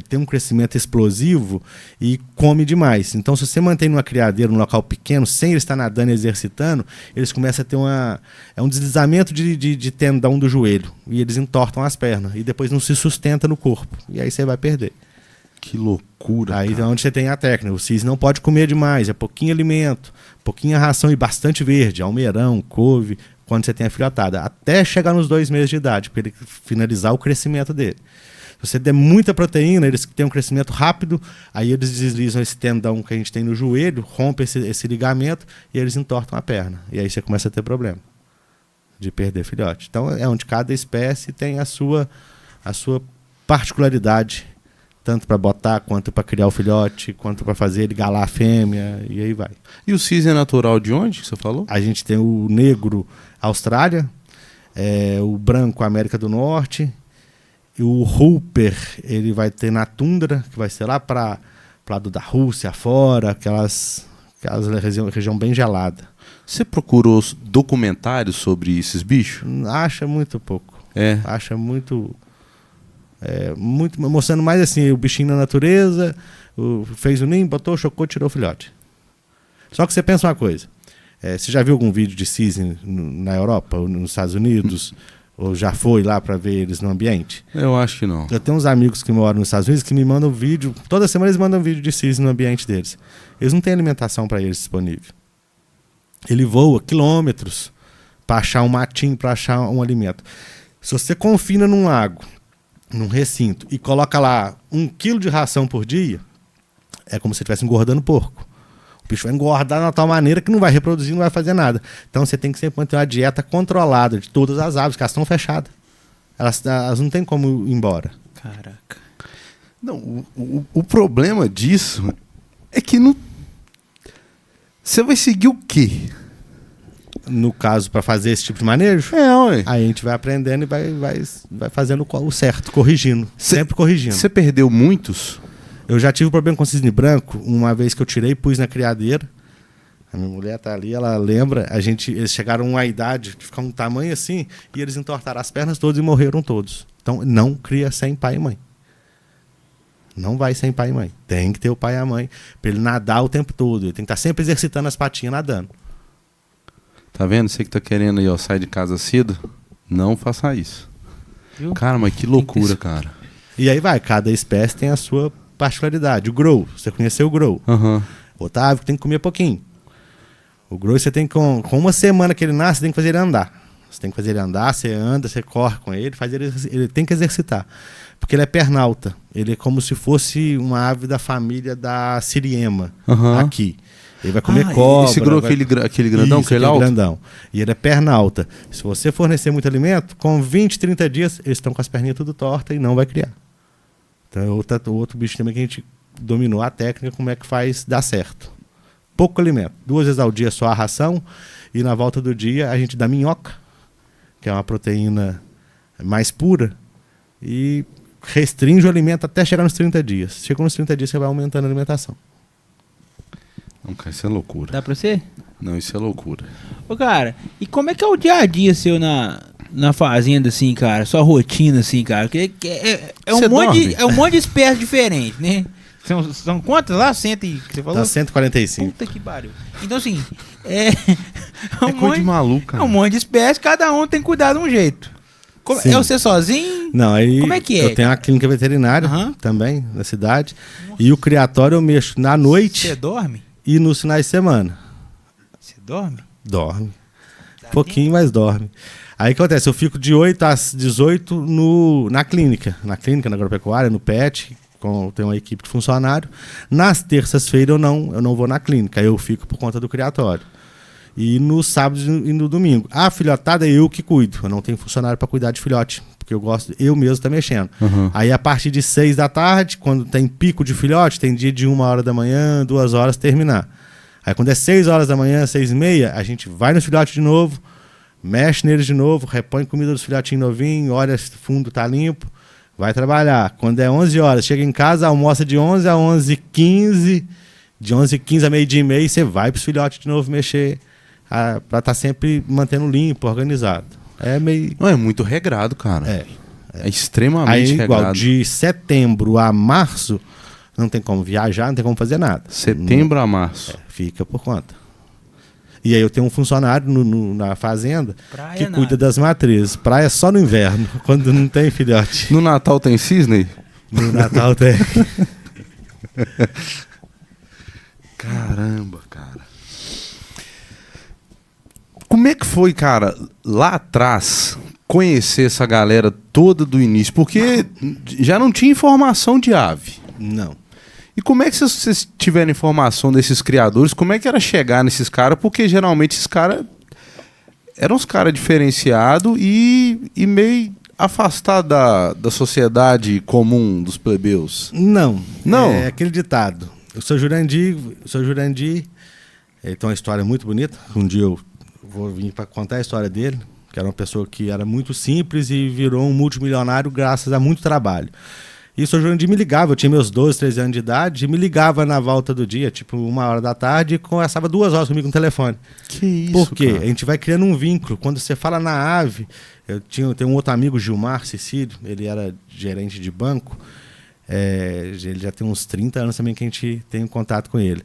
tem um crescimento explosivo e come demais. Então, se você mantém numa criadeira, num local pequeno, sem eles estar nadando e exercitando, eles começam a ter um deslizamento de tendão do joelho. E eles entortam as pernas. E depois não se sustenta no corpo. E aí você vai perder. Que loucura, Aí cara. é onde você tem a técnica. O cisne não pode comer demais, é pouquinho alimento, pouquinha ração e bastante verde, almeirão, couve, quando você tem a filhotada. Até chegar nos 2 meses de idade, para ele finalizar o crescimento dele. Se você der muita proteína, eles têm um crescimento rápido, aí eles deslizam esse tendão que a gente tem no joelho, rompem esse ligamento e eles entortam a perna. E aí você começa a ter problema de perder filhote. Então é onde cada espécie tem a sua particularidade, tanto para botar, quanto para criar o filhote, quanto para fazer ele galar a fêmea, e aí vai. E o cisne é natural de onde que você falou? A gente tem o negro Austrália, o branco América do Norte, e o Hooper ele vai ter na tundra, que vai ser lá para lado da Rússia, fora, aquelas região bem gelada. Você procurou os documentários sobre esses bichos? Acha muito pouco. É. Acha muito mostrando mais assim, o bichinho na natureza, fez o ninho, botou, chocou, tirou o filhote. Só que você pensa uma coisa, você já viu algum vídeo de cisne na Europa, ou nos Estados Unidos, ou já foi lá para ver eles no ambiente? Eu acho que não. Eu tenho uns amigos que moram nos Estados Unidos que me mandam vídeo, toda semana eles mandam vídeo de cisne no ambiente deles. Eles não têm alimentação para eles disponível. Ele voa quilômetros para achar um matinho, para achar um alimento. Se você confina num lago, num recinto, e coloca lá 1 quilo de ração por dia, é como se você estivesse engordando porco. O bicho vai engordar de tal maneira que não vai reproduzir, não vai fazer nada. Então você tem que sempre manter uma dieta controlada de todas as aves, que elas estão fechadas. Elas não têm como ir embora. Caraca. Não, o problema disso é que não. Você vai seguir o quê? No caso, para fazer esse tipo de manejo, Ué. aí a gente vai aprendendo e vai fazendo o certo, corrigindo. Sempre corrigindo. Você perdeu muitos? Eu já tive problema com cisne branco, uma vez que eu tirei e pus na criadeira. A minha mulher tá ali, ela lembra. Eles chegaram a idade de ficar um tamanho assim, e eles entortaram as pernas todas e morreram todos. Então, não cria sem pai e mãe. Não vai sem pai e mãe. Tem que ter o pai e a mãe, para ele nadar o tempo todo. Ele tem que estar sempre exercitando as patinhas nadando. Tá vendo? Você que tá querendo aí, ó, sair de casa cedo, não faça isso. viu? Cara, mas que loucura, cara. E aí vai, cada espécie tem a sua particularidade. O grow, você conheceu o grow. Aham. Outra ave que tem que comer pouquinho. O grow você tem que, com uma semana que ele nasce, você tem que fazer ele andar. Você tem que fazer ele andar, você anda, você corre com ele, ele tem que exercitar. Porque ele é pernalta. Ele é como se fosse uma ave da família da siriema, Aham. aqui. Ele vai comer cobra. Esse grow, aquele grandão, Isso, que ele é aquele alto? grandão. E ele é pernalta. Se você fornecer muito alimento, com 20, 30 dias, eles estão com as perninhas tudo tortas e não vai criar. Então é outro bicho também que a gente dominou a técnica, como é que faz dar certo. Pouco alimento. 2 vezes ao dia só a ração, e na volta do dia a gente dá minhoca, que é uma proteína mais pura, e restringe o alimento até chegar nos 30 dias. Chegou nos 30 dias, você vai aumentando a alimentação. Não, cara, isso é loucura. Dá pra você? Não, isso é loucura. Ô, cara, e como é que é o dia a dia seu na fazenda, assim, cara? Sua rotina, assim, cara? É um Você monte, dorme? é um monte de espécies diferentes, né? São quantas lá? Cento e... que você falou? Tá 145. Puta que pariu. Então, assim, é um Coisa de maluco, é cara. um monte de espécies, cada um tem que cuidar de um jeito. Sim. É você sozinho? Não, aí Como é que é, eu tenho a clínica veterinária Aham. também, na cidade. E o criatório eu mexo na noite Você dorme? e nos finais de semana. Você dorme? Dorme. Pouquinho, mas dorme. Aí o que acontece? Eu fico de 8 às 18 na clínica. Na clínica, na agropecuária, no PET. Tenho uma equipe de funcionário. Nas terças-feiras eu não vou na clínica. Eu fico por conta do criatório. E no sábado e no domingo. A filhotada é eu que cuido. Eu não tenho funcionário para cuidar de filhote. Porque eu gosto, eu mesmo estar mexendo. Uhum. Aí a partir de 6 da tarde, quando tem pico de filhote, tem dia de 1 hora da manhã, 2 horas terminar. Aí quando é 6 horas da manhã, 6h30, a gente vai no filhote de novo, mexe neles de novo, repõe comida dos filhotinhos novinhos, olha se o fundo tá limpo, vai trabalhar. Quando é 11 horas, chega em casa, almoça de 11 a 11h15, de 11h15 a meio-dia e meio, você vai pros filhotes de novo mexer, pra estar sempre mantendo limpo, organizado. É meio... Não, é muito regrado, cara. É extremamente Aí, igual, regrado. de setembro a março, não tem como viajar, não tem como fazer nada. Setembro a março. Fica por conta. E aí eu tenho um funcionário na fazenda Praia que nada. cuida das matrizes. Praia só no inverno, quando não tem filhote. No Natal tem cisne? No Natal tem. Caramba, cara. Como é que foi, cara, lá atrás, conhecer essa galera toda do início? Porque já não tinha informação de ave. Não. E como é que vocês tiveram informação desses criadores? Como é que era chegar nesses caras? Porque geralmente esses caras eram uns caras diferenciados e meio afastados da sociedade comum dos plebeus. Não. Não? É aquele ditado. Eu sou Jurandir. Ele tem uma história muito bonita. Um dia eu vou vir para contar a história dele, que era uma pessoa que era muito simples e virou um multimilionário graças a muito trabalho. E o Sr. Jurandir me ligava, eu tinha meus 12, 13 anos de idade, e me ligava na volta do dia, tipo 1h da tarde, e conversava 2 horas comigo no telefone. Que isso, Por quê? cara? A gente vai criando um vínculo. Quando você fala na ave, eu tenho um outro amigo, Gilmar Cecílio, ele era gerente de banco, ele já tem uns 30 anos também que a gente tem contato com ele.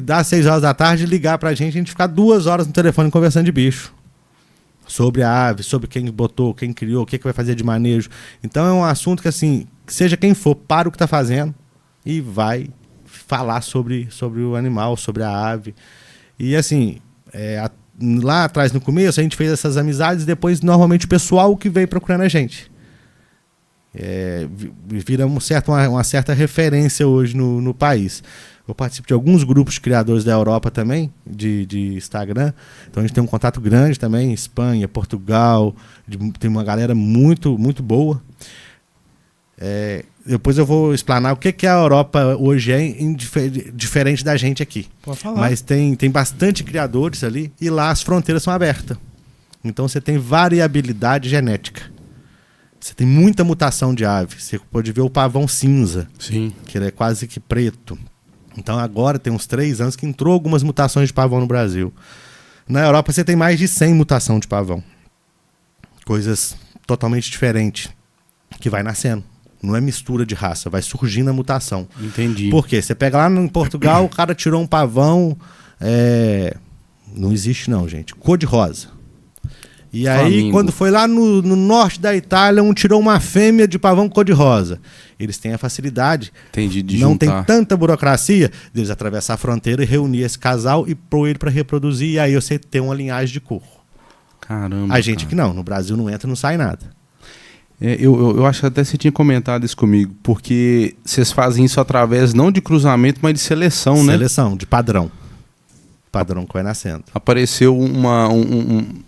Das 6 horas da tarde, ligar pra gente ficar 2 horas no telefone conversando de bicho. Sobre a ave, sobre quem botou, quem criou, o que vai fazer de manejo. Então é um assunto que, assim, que seja quem for, para o que está fazendo e vai falar sobre o animal, sobre a ave. E, assim, lá atrás, no começo, a gente fez essas amizades e depois, normalmente, o pessoal que veio procurando a gente. Vira uma certa referência hoje no país. Eu participo de alguns grupos de criadores da Europa também, de Instagram. Então a gente tem um contato grande também, Espanha, Portugal, tem uma galera muito, muito boa. Depois eu vou explanar o que a Europa hoje diferente da gente aqui. Pode falar. Mas tem bastante criadores ali e lá as fronteiras são abertas. Então você tem variabilidade genética. Você tem muita mutação de ave. Você pode ver o pavão cinza, Sim. que ele é quase que preto. Então agora tem uns 3 anos que entrou algumas mutações de pavão no Brasil. Na Europa você tem mais de 100 mutações de pavão. Coisas totalmente diferentes que vai nascendo. Não é mistura de raça, vai surgindo a mutação. Entendi. Por quê? Você pega lá em Portugal, o cara tirou um pavão... Não existe não, gente. Cor de rosa. E aí, Flamingo. quando foi lá no norte da Itália, tirou uma fêmea de pavão cor-de-rosa. Eles têm a facilidade, Entendi, de não juntar. tem tanta burocracia deles atravessar a fronteira e reunir esse casal e pôr ele para reproduzir, e aí você tem uma linhagem de cor. Caramba, A gente cara. que não, no Brasil não entra, não sai nada. Eu acho que até você tinha comentado isso comigo, porque vocês fazem isso através não de cruzamento, mas de seleção, né? Seleção, de padrão. Padrão que vai nascendo. Apareceu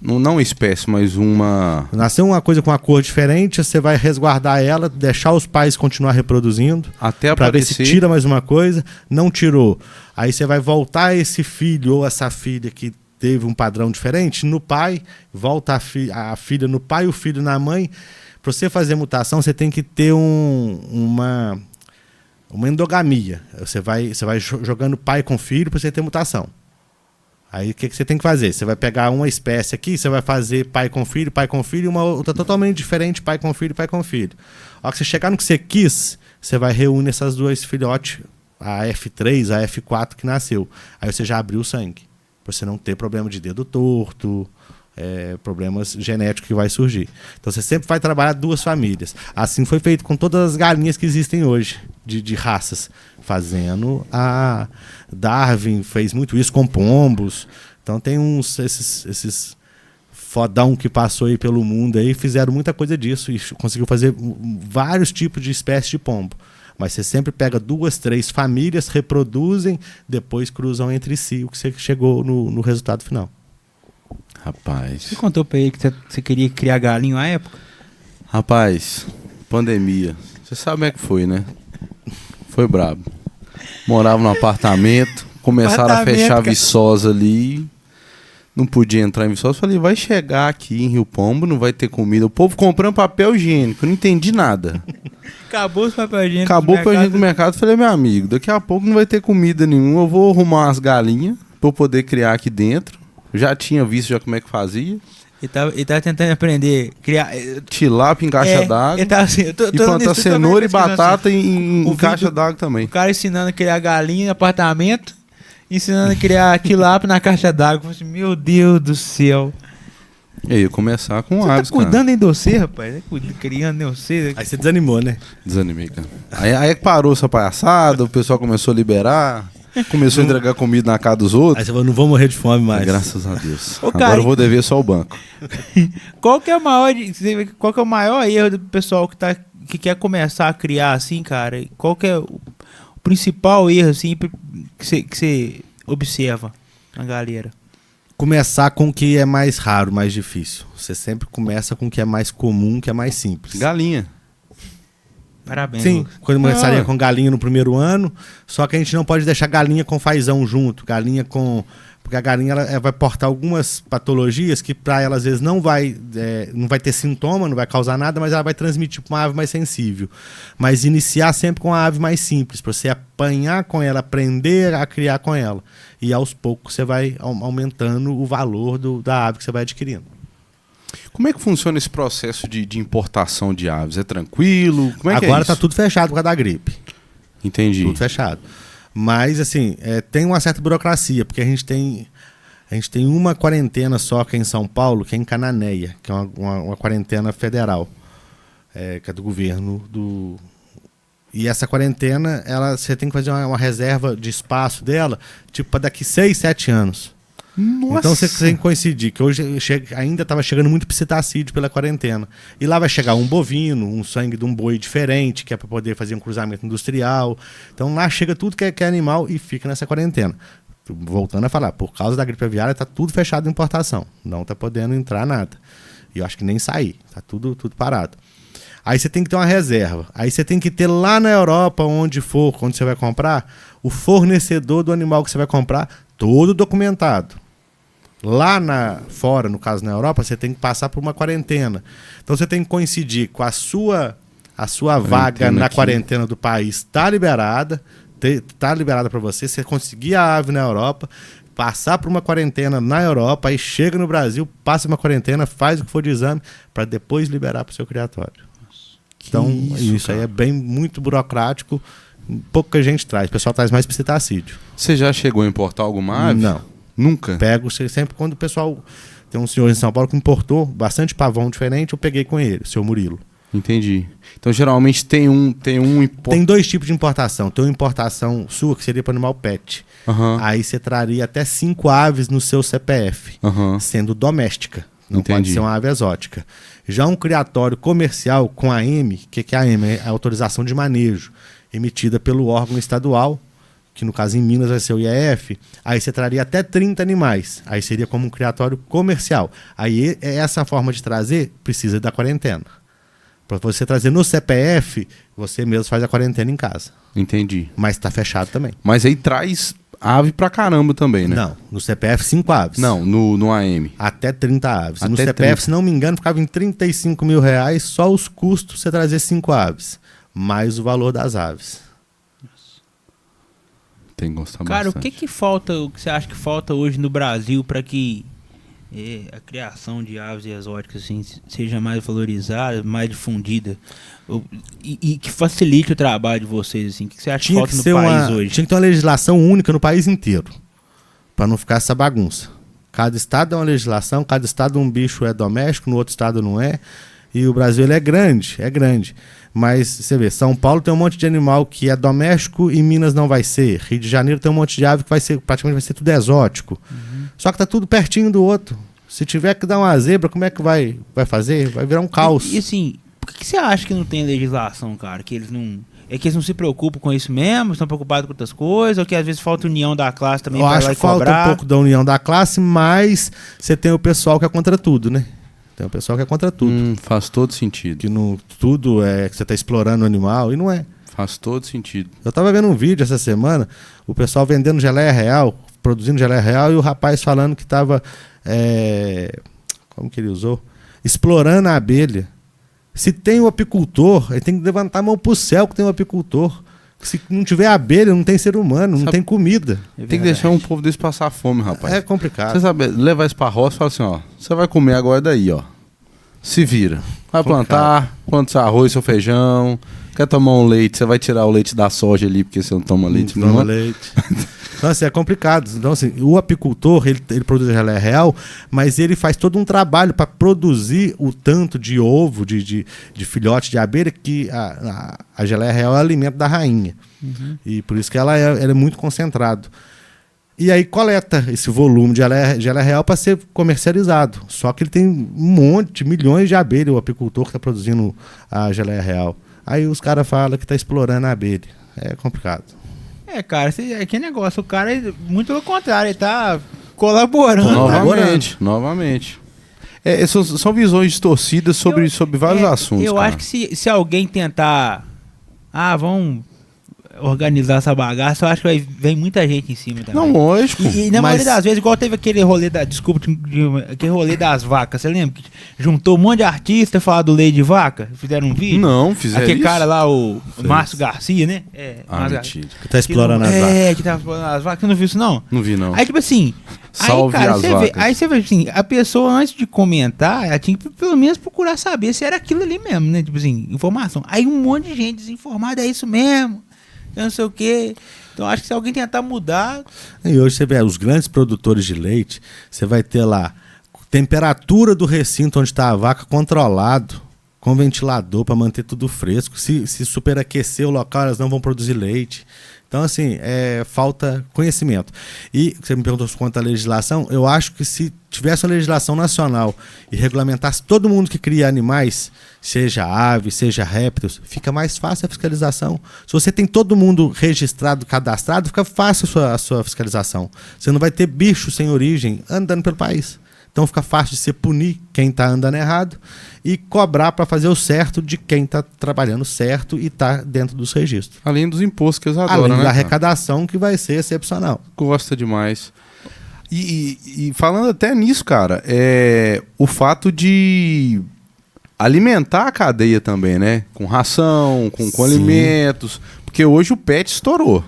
não uma espécie, mas uma... Nasceu uma coisa com uma cor diferente, você vai resguardar ela, deixar os pais continuar reproduzindo, Até para ver se aparecer... tira mais uma coisa. Não tirou. Aí você vai voltar esse filho ou essa filha que teve um padrão diferente no pai, volta a filha no pai, o filho na mãe. Para você fazer mutação, você tem que ter uma endogamia. Você vai jogando pai com filho para você ter mutação. Aí o que você tem que fazer? Você vai pegar uma espécie aqui, você vai fazer pai com filho, e uma outra totalmente diferente, pai com filho, pai com filho. A hora que você chegar no que você quis, você vai reunir essas duas filhotes, a F3, a F4 que nasceu. Aí você já abriu o sangue, para você não ter problema de dedo torto, problemas genéticos que vai surgir. Então você sempre vai trabalhar duas famílias. Assim foi feito com todas as galinhas que existem hoje, de raças. Fazendo a Darwin, fez muito isso com pombos. Então tem esses fodão que passou aí pelo mundo aí, fizeram muita coisa disso e conseguiu fazer vários tipos de espécies de pombo. Mas você sempre pega 2, 3 famílias, reproduzem, depois cruzam entre si, o que você chegou no resultado final. Rapaz... Você contou pra ele que você queria criar galinho à época? Rapaz, pandemia. Você sabe como é que foi, né? Foi brabo. Morava num apartamento, começaram a fechar cara. Viçosa ali. Não podia entrar em Viçosa. Falei, vai chegar aqui em Rio Pombo, não vai ter comida. O povo comprando papel higiênico, eu não entendi nada. Acabou os papel higiênico. Acabou o papel higiênico do mercado. Falei, meu amigo, daqui a pouco não vai ter comida nenhuma. Eu vou arrumar umas galinhas pra eu poder criar aqui dentro. Já tinha visto já como é que fazia. Ele tava tentando aprender, criar... Tilápia em caixa d'água. Ele tava assim, eu tô E plantar nisso, cenoura e pesquisando batata assim. em O caixa vídeo- d'água também. O cara ensinando a criar galinha no apartamento, ensinando a criar tilápia na caixa d'água. Eu falei assim, meu Deus do céu. Eu ia começar com Você aves, tá cuidando em você, rapaz? Criando em você. Aí você desanimou, né? Desanimei, cara. Aí que parou essa palhaçada, o pessoal começou a liberar, começou a entregar comida na casa dos Aí outros. você falou, não vou morrer de fome mais. Graças a Deus. Ô, Agora cara, eu vou dever só o banco. Qual que é o maior erro do pessoal que quer começar a criar assim, cara? Qual que é o principal erro assim que você observa na galera? Começar com o que é mais raro, mais difícil. Você sempre começa com o que é mais comum, que é mais simples. Galinha. Parabéns. Sim, Lucas. começaria com galinha no primeiro ano, só que a gente não pode deixar galinha com fazão junto, porque a galinha ela vai portar algumas patologias que para ela às vezes não vai ter sintoma, não vai causar nada, mas ela vai transmitir para uma ave mais sensível. Mas iniciar sempre com a ave mais simples, para você apanhar com ela, aprender a criar com ela. E aos poucos você vai aumentando o valor da ave que você vai adquirindo. Como é que funciona esse processo de importação de aves? É tranquilo? Como é que Agora é isso? está tudo fechado por causa da gripe. Entendi. Tudo fechado. Mas, assim, tem uma certa burocracia, porque a gente tem uma quarentena só aqui em São Paulo, que é em Cananéia, que é uma quarentena federal, que é do governo E essa quarentena, você tem que fazer uma reserva de espaço dela, tipo, para daqui 6, 7 anos. Nossa. Então você tem que coincidir, que hoje ainda estava chegando muito psitacídeo pela quarentena. E lá vai chegar um bovino, um sangue de um boi diferente, que é para poder fazer um cruzamento industrial. Então lá chega tudo que é animal e fica nessa quarentena. Voltando a falar, por causa da gripe aviária, está tudo fechado em importação. Não está podendo entrar nada. E eu acho que nem sair, está tudo parado. Aí você tem que ter uma reserva. Aí você tem que ter lá na Europa, onde você vai comprar, o fornecedor do animal que você vai comprar, todo documentado. Lá fora, no caso na Europa, você tem que passar por uma quarentena. Então você tem que coincidir com a sua vaga na aqui. quarentena do país está liberada para você conseguir a ave na Europa, passar por uma quarentena na Europa, aí chega no Brasil, passa uma quarentena, faz o que for de exame, para depois liberar para o seu criatório. Então, isso aí é muito burocrático, pouca gente traz. O pessoal traz mais psitacídeo. Você já chegou a importar alguma ave? Não. Nunca? Pego sempre quando o pessoal Tem um senhor em São Paulo que importou bastante pavão diferente, eu peguei com ele, o senhor Murilo. Entendi. Então, geralmente, Tem dois tipos de importação. Tem uma importação sua, que seria para animal pet. Aham. Aí você traria até 5 aves no seu CPF, Aham. sendo doméstica. Não Entendi. pode ser uma ave exótica. Já um criatório comercial com a AM, o que é a AM? É a autorização de manejo, emitida pelo órgão estadual, que no caso em Minas vai ser o IEF, aí você traria até 30 animais. Aí seria como um criatório comercial. Aí essa forma de trazer precisa da quarentena. Para você trazer no CPF, você mesmo faz a quarentena em casa. Entendi. Mas está fechado também. Mas aí traz ave pra caramba também, né? Não, no CPF 5 aves. Não, no AM. Até 30 aves. Até No CPF, 30. se não me engano, ficava em R$35 mil só os custos você trazer 5 aves. Mais o valor das aves. Tem que gostar Cara, bastante. o que falta, o que você acha que falta hoje no Brasil para que a criação de aves exóticas assim, seja mais valorizada, mais difundida e que facilite o trabalho de vocês? Assim? O que você acha que falta no país hoje? Tinha que ter uma legislação única no país inteiro, para não ficar essa bagunça. Cada estado é uma legislação, cada estado um bicho é doméstico, no outro estado não é. E o Brasil ele é grande. Mas você vê, São Paulo tem um monte de animal que é doméstico e Minas não vai ser. Rio de Janeiro tem um monte de ave que praticamente vai ser tudo exótico. Só que tá tudo pertinho do outro. Se tiver que dar uma zebra, como é que vai fazer? Vai virar um caos. E assim, por que você acha que não tem legislação, cara? Que eles não... É que eles não se preocupam com isso mesmo, estão preocupados com outras coisas, ou que às vezes falta união da classe também Eu para acho lá e que falta cobrar? um pouco da união da classe, mas você tem o pessoal que é contra tudo, né? Tem o pessoal que é contra tudo. Faz todo sentido. Que não, tudo é que você está explorando o animal, e não é. Faz todo sentido. Eu tava vendo um vídeo essa semana, o pessoal vendendo geleia real, produzindo geleia real, e o rapaz falando que tava, como que ele usou? Explorando a abelha. Se tem um apicultor, ele tem que levantar a mão pro céu que tem um apicultor. Se não tiver abelha, não tem ser humano, não tem comida. Tem que deixar um povo desse passar fome, rapaz. É complicado. Você sabe, levar isso pra roça e falar assim, ó, você vai comer agora daí, ó. Se vira. Vai plantar, planta seu arroz, seu feijão. Quer tomar um leite, você vai tirar o leite da soja ali, porque você não toma leite. Não toma leite. Então, assim, é complicado. Então, assim, o apicultor, ele produz a geleia real, mas ele faz todo um trabalho para produzir o tanto de ovo, de filhote de abelha, que a geleia real é o alimento da rainha. E por isso que ela é muito concentrado. E aí coleta esse volume de geleia real para ser comercializado. Só que ele tem milhões de abelhas, o apicultor que está produzindo a geleia real. Aí os caras falam que está explorando a abelha. É complicado. Cara, é que negócio, o cara, muito pelo contrário, ele tá colaborando. Novamente. São visões distorcidas sobre vários assuntos. Eu acho que se alguém tentar, vamos organizar essa bagaça, eu acho que vem muita gente em cima também. Não, lógico. E na maioria das vezes, igual teve aquele rolê aquele rolê das vacas, você lembra? Que juntou um monte de artistas, falaram do lei de vaca, fizeram um vídeo? Não, fizeram aquele isso. cara lá, o Márcio Garcia, né? Mentira. Que tá explorando as vacas. Que tá explorando as vacas, você não viu isso não? Não vi, não. Aí tipo assim, Salve as vacas. Aí você vê assim, a pessoa antes de comentar, ela tinha que pelo menos procurar saber se era aquilo ali mesmo, né? Tipo assim, informação. Aí um monte de gente desinformada, é isso mesmo. Eu não sei o quê. Então acho que se alguém tentar mudar... E hoje você vê os grandes produtores de leite, você vai ter lá temperatura do recinto onde está a vaca controlado, com ventilador para manter tudo fresco. Se superaquecer o local, elas não vão produzir leite. Então, assim, falta conhecimento. E você me perguntou quanto à legislação, eu acho que se tivesse uma legislação nacional e regulamentasse todo mundo que cria animais, seja ave, seja répteis, fica mais fácil a fiscalização. Se você tem todo mundo registrado, cadastrado, fica fácil a sua fiscalização. Você não vai ter bicho sem origem andando pelo país. Então fica fácil de você punir quem está andando errado e cobrar para fazer o certo de quem está trabalhando certo e está dentro dos registros. Além dos impostos que eles adoram, Além né? da arrecadação, que vai ser excepcional. Gosta demais. E falando até nisso, cara, o fato de alimentar a cadeia também, né? Com ração, com alimentos. Porque hoje o pet estourou.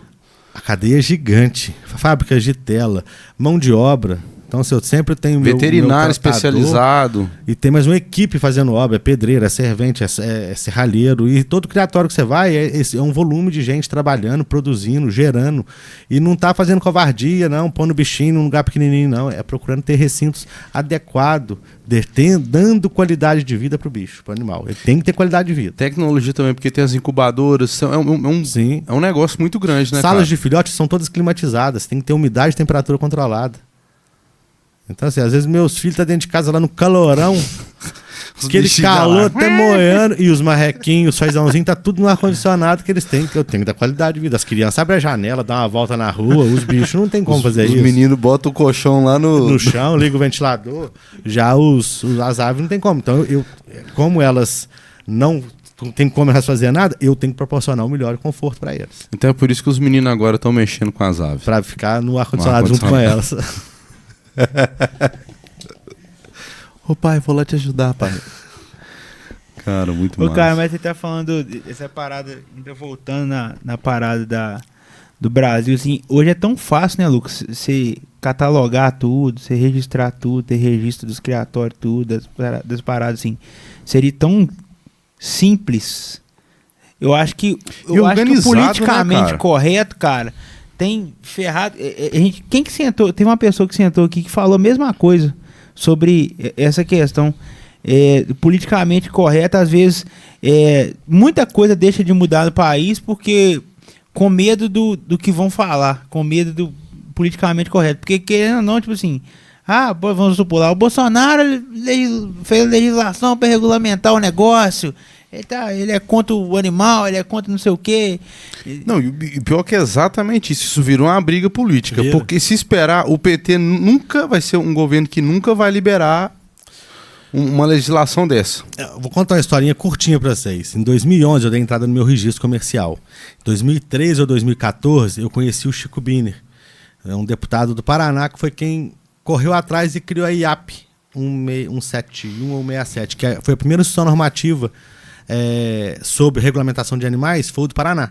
A cadeia é gigante. Fábricas de tela, mão de obra. Então, se eu sempre tenho veterinário meu tratador, especializado. e tem mais uma equipe fazendo obra, é pedreiro, é servente, é serralheiro, e todo criatório que você vai é um volume de gente trabalhando, produzindo, gerando, e não tá fazendo covardia, não, pondo bichinho num lugar pequenininho, não, é procurando ter recintos adequados, dando qualidade de vida pro bicho, pro animal. Ele tem que ter qualidade de vida. Tecnologia também, porque tem as incubadoras, Sim. É um negócio muito grande, né, Salas cara? de filhotes são todas climatizadas, tem que ter umidade e temperatura controlada. Então, assim, às vezes meus filhos estão dentro de casa lá no calorão, aquele calor até moendo, e os marrequinhos, os fazãozinhos, tá tudo no ar-condicionado que eles têm, que eu tenho que dar qualidade de vida. As crianças abrem a janela, dão uma volta na rua, os bichos não tem como fazer isso. Os meninos botam o colchão lá no chão, liga o ventilador, já as aves não tem como. Então, como elas não tem como elas fazer nada, eu tenho que proporcionar o melhor conforto para eles. Então é por isso que os meninos agora estão mexendo com as aves. Para ficar no ar-condicionado junto com elas. Ô pai, vou lá te ajudar, pai. Cara, muito massa. Cara, mas você tá falando essa parada, ainda voltando na parada do Brasil, assim, hoje é tão fácil, né, Lucas? Você catalogar tudo, você registrar tudo, ter registro dos criatórios, tudo, das paradas, assim. Seria tão simples. Eu acho que o politicamente, né, correto, cara, tem ferrado. Quem que sentou? Teve uma pessoa que sentou aqui que falou a mesma coisa sobre essa questão. Politicamente correto, às vezes muita coisa deixa de mudar no país porque com medo do que vão falar, com medo do politicamente correto, porque querendo ou não, tipo assim, vamos supor lá, o Bolsonaro fez legislação para regulamentar o negócio, ele é contra o animal, ele é contra não sei o quê. Não, e pior que é exatamente isso. Isso virou uma briga política. Porque se esperar, o PT nunca vai ser um governo que nunca vai liberar uma legislação dessa. Vou contar uma historinha curtinha para vocês. Em 2011 eu dei entrada no meu registro comercial. Em 2013 ou 2014 eu conheci o Chico Biner, um deputado do Paraná que foi quem correu atrás e criou a IAP 171 ou 67, que foi a primeira instituição normativa sobre regulamentação de animais, foi o do Paraná.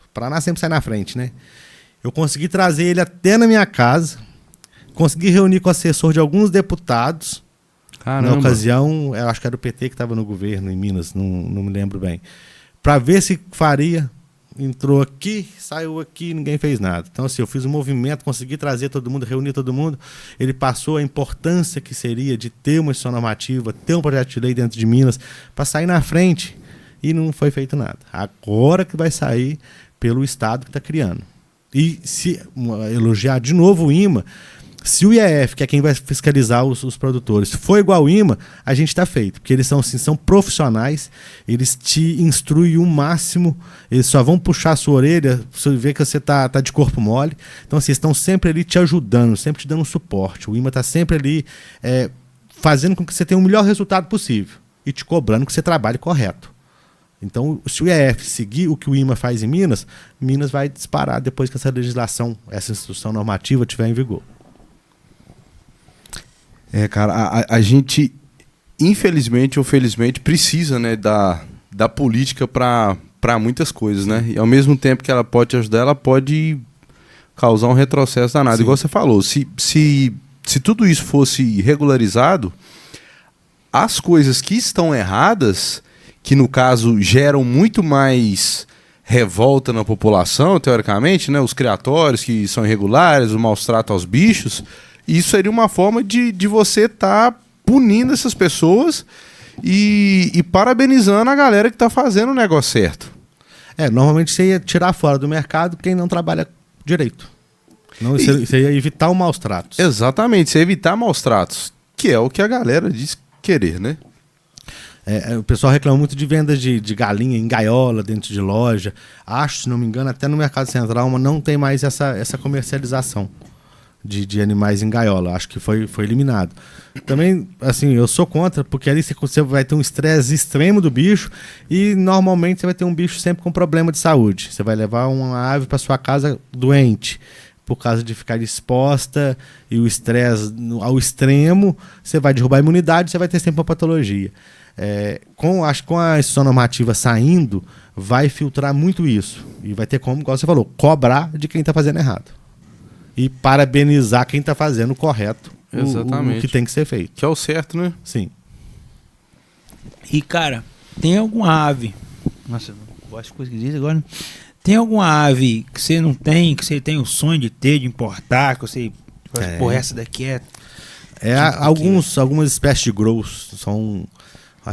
O Paraná sempre sai na frente, né? Eu consegui trazer ele até na minha casa, consegui reunir com o assessor de alguns deputados. Caramba. Na ocasião, eu acho que era o PT que estava no governo em Minas, não me lembro bem, para ver se faria. Entrou aqui, saiu aqui, ninguém fez nada. Então, assim, eu fiz um movimento, consegui trazer todo mundo, reunir todo mundo. Ele passou a importância que seria de ter uma instituição normativa, ter um projeto de lei dentro de Minas, para sair na frente, e não foi feito nada. Agora que vai sair pelo Estado que está criando. E se elogiar de novo o IMA, se o IEF, que é quem vai fiscalizar os produtores, for igual ao IMA, a gente está feito. Porque eles são profissionais, eles te instruem o máximo, eles só vão puxar a sua orelha se você ver que você tá de corpo mole. Então, assim, eles estão sempre ali te ajudando, sempre te dando suporte. O IMA está sempre ali fazendo com que você tenha o melhor resultado possível e te cobrando que você trabalhe correto. Então, se o IEF seguir o que o IMA faz em Minas, Minas vai disparar depois que essa legislação, essa instituição normativa estiver em vigor. Cara, a gente, infelizmente ou felizmente, precisa, né, da política para muitas coisas, né? E ao mesmo tempo que ela pode te ajudar, ela pode causar um retrocesso danado. Sim. Igual você falou, se tudo isso fosse regularizado, as coisas que estão erradas, que no caso geram muito mais revolta na população, teoricamente, né? Os criatórios que são irregulares, o maus trato aos bichos, isso seria uma forma de você estar punindo essas pessoas e parabenizando a galera que está fazendo o negócio certo. Normalmente você ia tirar fora do mercado quem não trabalha direito. Você ia evitar o maus tratos. Exatamente, você ia evitar maus tratos, que é o que a galera diz querer, né? O pessoal reclama muito de venda de galinha em gaiola, dentro de loja. Acho, se não me engano, até no Mercado Central não tem mais essa comercialização de animais em gaiola. Acho que foi eliminado. Também, assim, eu sou contra, porque ali você vai ter um estresse extremo do bicho e normalmente você vai ter um bicho sempre com problema de saúde. Você vai levar uma ave para sua casa doente por causa de ficar exposta e o estresse ao extremo, você vai derrubar a imunidade, você vai ter sempre uma patologia. Com a instituição normativa saindo, vai filtrar muito isso. E vai ter como, igual você falou, cobrar de quem está fazendo errado. E parabenizar quem está fazendo o correto. Exatamente. o que tem que ser feito. Que é o certo, né? Sim. E, cara, tem alguma ave... Nossa, voz ficou esquisita agora. Tem alguma ave que você não tem, que você tem o sonho de ter, de importar, que você... Pô, essa daqui é... Algumas espécies de grows são...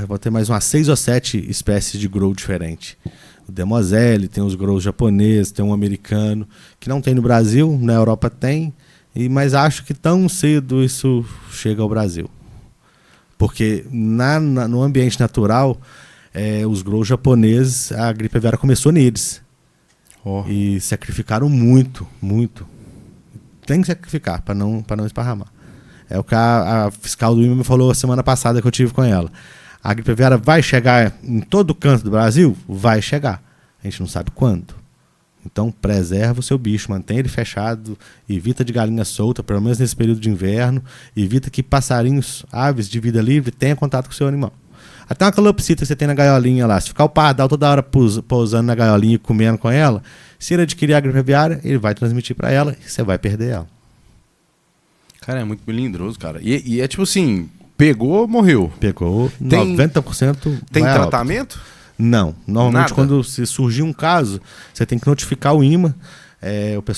vou ter mais umas 6 ou 7 espécies de grow diferentes. O Demoselle, tem os grows japoneses, tem um americano, que não tem no Brasil, na Europa tem, mas acho que tão cedo isso chega ao Brasil. Porque no ambiente natural, os grows japoneses, a gripe aviária começou neles. E sacrificaram muito, muito. Tem que sacrificar para não esparramar. É o que a fiscal do IMA me falou a semana passada que eu tive com ela. A gripe aviária vai chegar em todo canto do Brasil? Vai chegar. A gente não sabe quando. Então preserva o seu bicho, mantenha ele fechado, evita de galinha solta, pelo menos nesse período de inverno, evita que passarinhos, aves de vida livre tenham contato com o seu animal. Até uma calopsita que você tem na gaiolinha lá, se ficar o pardal toda hora pousando na gaiolinha e comendo com ela, se ele adquirir a gripe aviária, ele vai transmitir para ela e você vai perder ela. Cara, é muito melindroso, cara. E é tipo assim, pegou, morreu. Pegou, Tem- 90% Tem vai a óbito. tratamento? Não. Normalmente, Nada? quando se surgir um caso, você tem que notificar o IMA.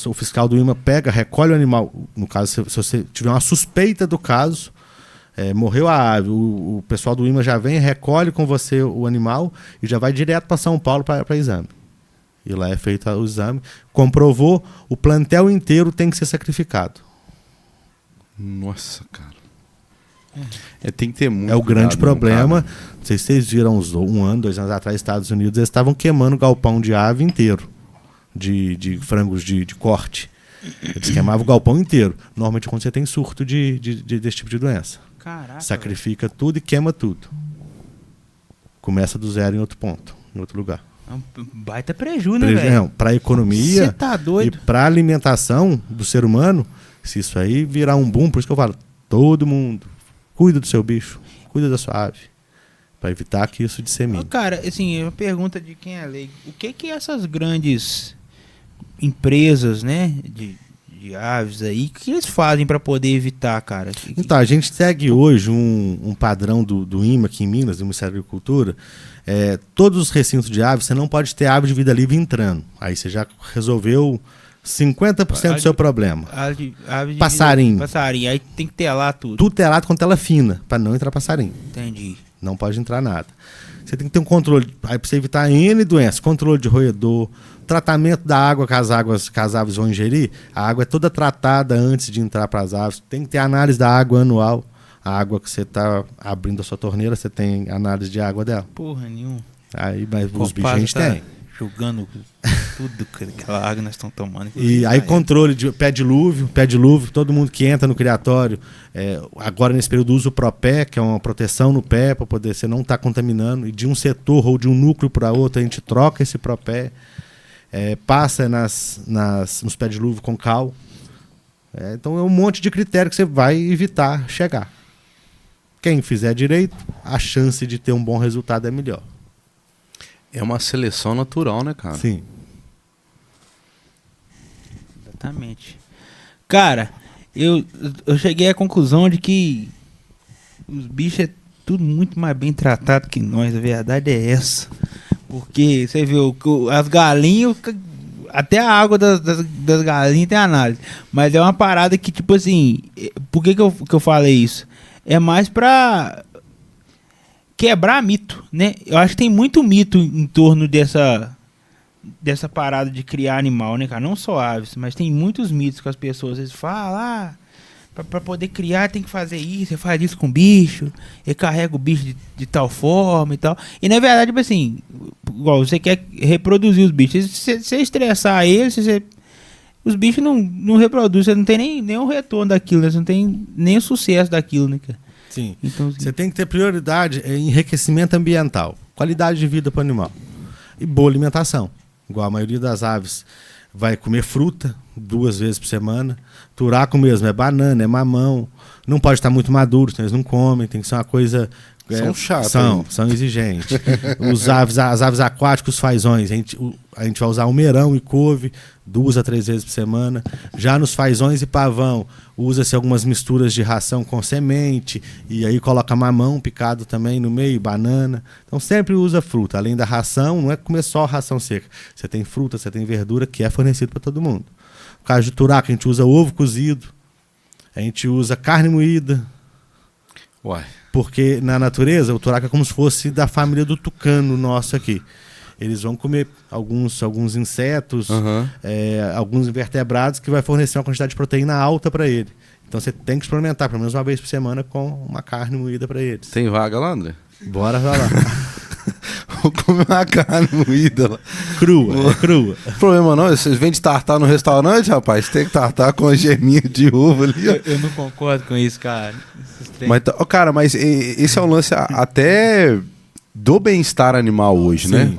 O fiscal do IMA pega, recolhe o animal. No caso, se você tiver uma suspeita do caso, morreu a ave, o pessoal do IMA já vem, recolhe com você o animal e já vai direto para São Paulo para exame. E lá é feito o exame. Comprovou, o plantel inteiro tem que ser sacrificado. Nossa, cara. Tem que ter muito É o grande cuidado, problema. cara. Não sei se vocês viram um ano, 2 anos atrás, Estados Unidos, eles estavam queimando o galpão de ave inteiro, de frangos de corte. Eles queimavam o galpão inteiro. Normalmente quando você tem surto desse tipo de doença. Caraca. Sacrifica tudo e queima tudo. Começa do zero em outro ponto, em outro lugar. É um baita preju, né, velho? Para a economia Você tá doido? e para a alimentação do ser humano, se isso aí virar um boom, por isso que eu falo, todo mundo cuida do seu bicho, cuida da sua ave, para evitar que isso dissemine. Ô, cara, assim, uma pergunta de quem é leigo. O que essas grandes empresas, né, de aves aí, o que eles fazem para poder evitar, cara? Então, a gente segue hoje um padrão do IMA aqui em Minas, do Ministério da Agricultura. Todos os recintos de aves, você não pode ter ave de vida livre entrando. Aí você já resolveu 50% do seu problema. Ave de Passarinho. Passarinho, aí tem que telar tudo. Tudo telado com tela fina, para não entrar passarinho. Entendi. Não pode entrar nada. Você tem que ter um controle, aí para você evitar N doenças, controle de roedor, tratamento da água que as aves vão ingerir. A água é toda tratada antes de entrar para as aves. Tem que ter análise da água anual. A água que você está abrindo a sua torneira, você tem análise de água dela. Porra nenhuma. Aí, mas os bichos a Compadre gente tá tem. Jogando tudo que aquela água nós estamos tomando. E aí controle de pé dilúvio, todo mundo que entra no criatório, agora nesse período usa o Propé, que é uma proteção no pé, para poder você não estar contaminando, e de um setor ou de um núcleo para outro, a gente troca esse Propé, passa nos pé dilúvio com cal. Então é um monte de critério que você vai evitar chegar. Quem fizer direito, a chance de ter um bom resultado é melhor. É uma seleção natural, né, cara? Sim. Exatamente. Cara, eu cheguei à conclusão de que os bichos é tudo muito mais bem tratado que nós. A verdade é essa. Porque você viu, as galinhas, até a água das galinhas tem análise. Mas é uma parada que, tipo assim, por que eu falei isso? É mais pra quebrar mito, né? Eu acho que tem muito mito em torno dessa parada de criar animal, né, cara? Não só aves, mas tem muitos mitos que as pessoas às vezes falam, pra poder criar tem que fazer isso, você faz isso com bicho, ele carrega o bicho de tal forma e tal. E na verdade, tipo assim, igual você quer reproduzir os bichos, se você estressar eles, os bichos não reproduzem, você não tem nem o retorno daquilo, né? Você não tem nem o sucesso daquilo, né, cara? Sim. Então, Você tem que ter prioridade em enriquecimento ambiental, qualidade de vida para o animal e boa alimentação. Igual a maioria das aves vai comer fruta 2 vezes por semana. Turaco mesmo, é banana, é mamão. Não pode estar muito maduro, senão eles não comem. Tem que ser uma coisa São chatos. São exigentes. As aves aquáticas, os fazões, a gente vai usar almeirão e couve 2 a 3 vezes por semana. Já nos fazões e pavão, usa-se algumas misturas de ração com semente, e aí coloca mamão picado também no meio, banana. Então sempre usa fruta. Além da ração, não é comer só ração seca. Você tem fruta, você tem verdura, que é fornecido para todo mundo. No caso de turaca, a gente usa ovo cozido, a gente usa carne moída. Uai. Porque na natureza, o turaca é como se fosse da família do tucano nosso aqui. Eles vão comer alguns insetos, alguns invertebrados, que vai fornecer uma quantidade de proteína alta para ele. Então você tem que experimentar pelo menos uma vez por semana com uma carne moída para eles. Tem vaga lá, André? Bora lá. Vou comer uma carne moída lá. Crua, é crua. Problema não, vocês vendem tartar no restaurante, rapaz? Tem que tartar com a geminha de uva ali. Eu não concordo com isso, cara. Mas, cara, mas esse é um lance até do bem-estar animal hoje, né?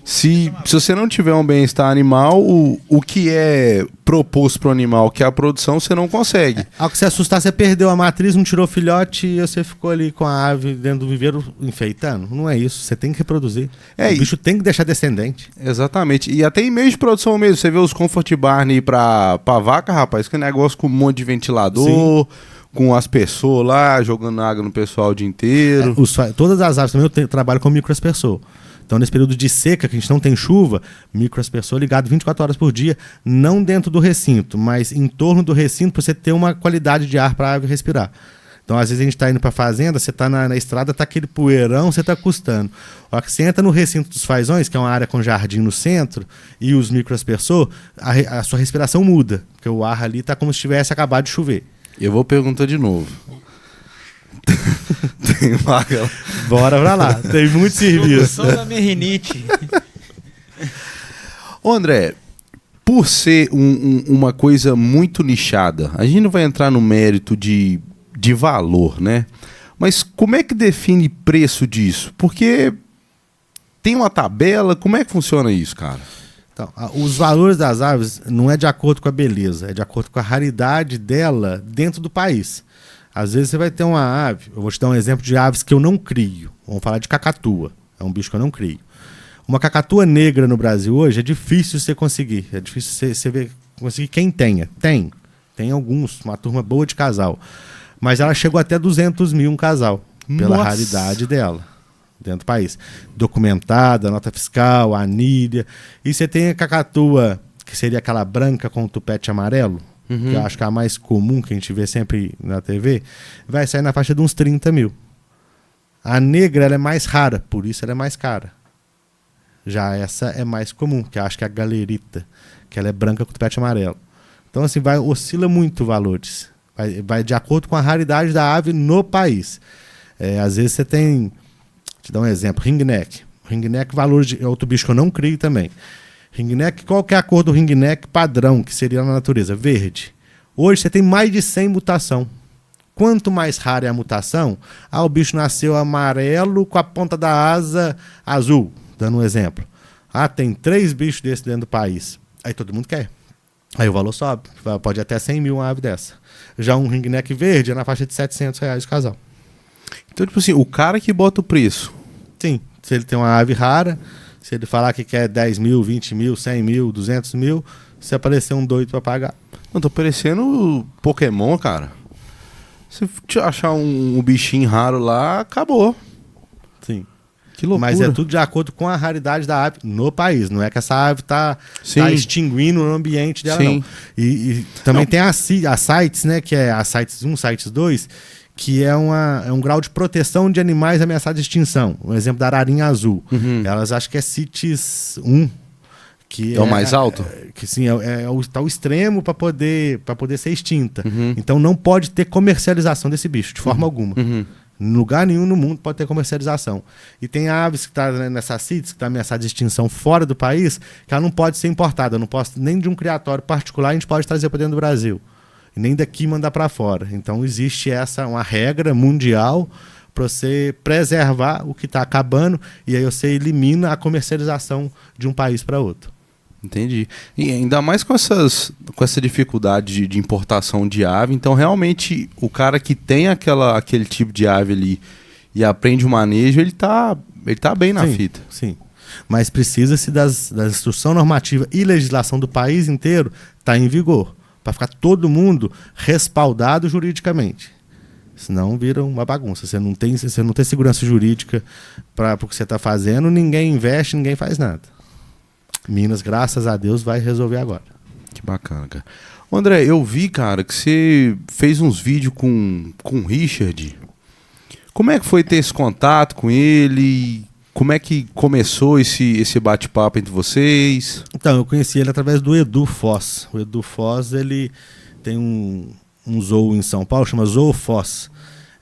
Se você não tiver um bem-estar animal, o que é proposto pro animal, que é a produção, você não consegue. Ao que se assustar, você perdeu a matriz, não tirou filhote e você ficou ali com a ave dentro do viveiro enfeitando. Não é isso, você tem que reproduzir. O bicho tem que deixar descendente. Exatamente. E até em meio de produção mesmo, você vê os comfort barney pra vaca, rapaz, que negócio com um monte de ventilador... Sim. Com as pessoas lá, jogando água no pessoal o dia inteiro. Todas as aves também eu trabalho com microaspersor. Então, nesse período de seca, que a gente não tem chuva, microaspersor ligado 24 horas por dia, não dentro do recinto, mas em torno do recinto, para você ter uma qualidade de ar para a ave respirar. Então, às vezes a gente está indo para a fazenda, você está na estrada, está aquele poeirão, você está custando. A hora que você entra no recinto dos fazões, que é uma área com jardim no centro, e os microaspersor, a sua respiração muda, porque o ar ali está como se tivesse acabado de chover. Eu vou perguntar de novo. Tem vaga. Bora pra lá. Tem muito serviço. Solução da minha rinite. Ô André, por ser uma coisa muito nichada, a gente não vai entrar no mérito de valor, né? Mas como é que define preço disso? Porque tem uma tabela, como é que funciona isso, cara? Então, os valores das aves não é de acordo com a beleza, é de acordo com a raridade dela dentro do país. Às vezes você vai ter uma ave, eu vou te dar um exemplo de aves que eu não crio. Vamos falar de cacatua, é um bicho que eu não crio. Uma cacatua negra no Brasil hoje é difícil você conseguir, é difícil você conseguir quem tenha. Tem alguns, uma turma boa de casal. Mas ela chegou até 200 mil um casal, pela raridade dela. Dentro do país. Documentada, nota fiscal, anilha. E você tem a cacatua, que seria aquela branca com o tupete amarelo, que eu acho que é a mais comum, que a gente vê sempre na TV, vai sair na faixa de uns 30 mil. A negra ela é mais rara, por isso ela é mais cara. Já essa é mais comum, que eu acho que é a galerita, que ela é branca com o tupete amarelo. Então assim, oscila muito valores. Vai de acordo com a raridade da ave no país. Às vezes você tem... Te dar um exemplo, ringneck. Ringneck, valor de... É outro bicho que eu não crio também. Ringneck, qual que é a cor do ringneck padrão, que seria na natureza? Verde. Hoje você tem mais de 100 mutação. Quanto mais rara é a mutação, o bicho nasceu amarelo com a ponta da asa azul, dando um exemplo. Tem 3 bichos desses dentro do país. Aí todo mundo quer. Aí o valor sobe. Pode ir até 100 mil uma ave dessa. Já um ringneck verde é na faixa de R$700 o casal. Então, tipo assim, o cara que bota o preço. Sim, se ele tem uma ave rara, se ele falar que quer 10 mil, 20 mil, 100 mil, 200 mil, se aparecer um doido pra pagar. Não, tô parecendo Pokémon, cara. Se achar um bichinho raro lá, acabou. Sim. Que loucura. Mas é tudo de acordo com a raridade da ave no país. Não é que essa ave tá extinguindo o ambiente dela, não. E também tem as sites, né? Que é a sites 1, sites 2, que é um grau de proteção de animais ameaçados de extinção. Um exemplo da ararinha azul. Elas acho que é CITES 1. Que é o mais alto? Que sim, tá o extremo para poder ser extinta. Então não pode ter comercialização desse bicho, de forma alguma. Em lugar nenhum no mundo pode ter comercialização. E tem aves que estão nessa CITES, que está ameaçada de extinção fora do país, que ela não pode ser importada. Não pode, nem de um criatório particular a gente pode trazer para dentro do Brasil. E nem daqui mandar para fora. Então existe uma regra mundial para você preservar o que está acabando, e aí você elimina a comercialização de um país para outro. Entendi. E ainda mais com essa dificuldade de importação de ave, então realmente o cara que tem aquele tipo de ave ali e aprende o manejo, ele tá bem na Sim, fita. Sim. Mas precisa-se da instrução normativa e legislação do país inteiro tá em vigor, para ficar todo mundo respaldado juridicamente. Senão vira uma bagunça. Você não tem segurança jurídica para o que você está fazendo, ninguém investe, ninguém faz nada. Minas, graças a Deus, vai resolver agora. Que bacana, cara. André, eu vi, cara, que você fez uns vídeos com o Richard. Como é que foi ter esse contato com ele? Como é que começou esse bate-papo entre vocês? Então, eu conheci ele através do Edu Foz. O Edu Foz, ele tem um zoo em São Paulo, chama Zoo Foz.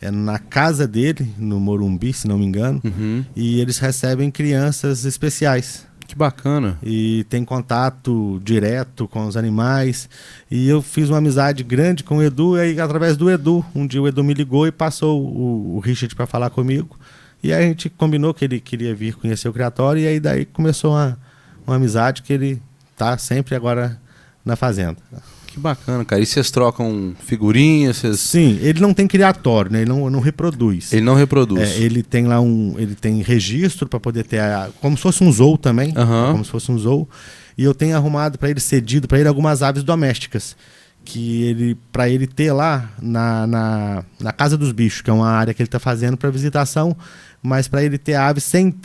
É na casa dele, no Morumbi, se não me engano. E eles recebem crianças especiais. Que bacana. E tem contato direto com os animais. E eu fiz uma amizade grande com o Edu, e aí, através do Edu, um dia o Edu me ligou e passou o Richard para falar comigo. E aí a gente combinou que ele queria vir conhecer o criatório, e aí daí começou uma amizade que ele tá sempre agora na fazenda. Que bacana, cara. E vocês trocam figurinhas? Sim, ele não tem criatório, né? Ele não reproduz. Ele não reproduz. Ele tem lá ele tem registro para poder ter como se fosse um zoo também, como se fosse um zoo. E eu tenho arrumado para ele, cedido para ele algumas aves domésticas, que para ele ter lá na Casa dos Bichos, que é uma área que ele está fazendo para visitação, mas para ele ter aves sem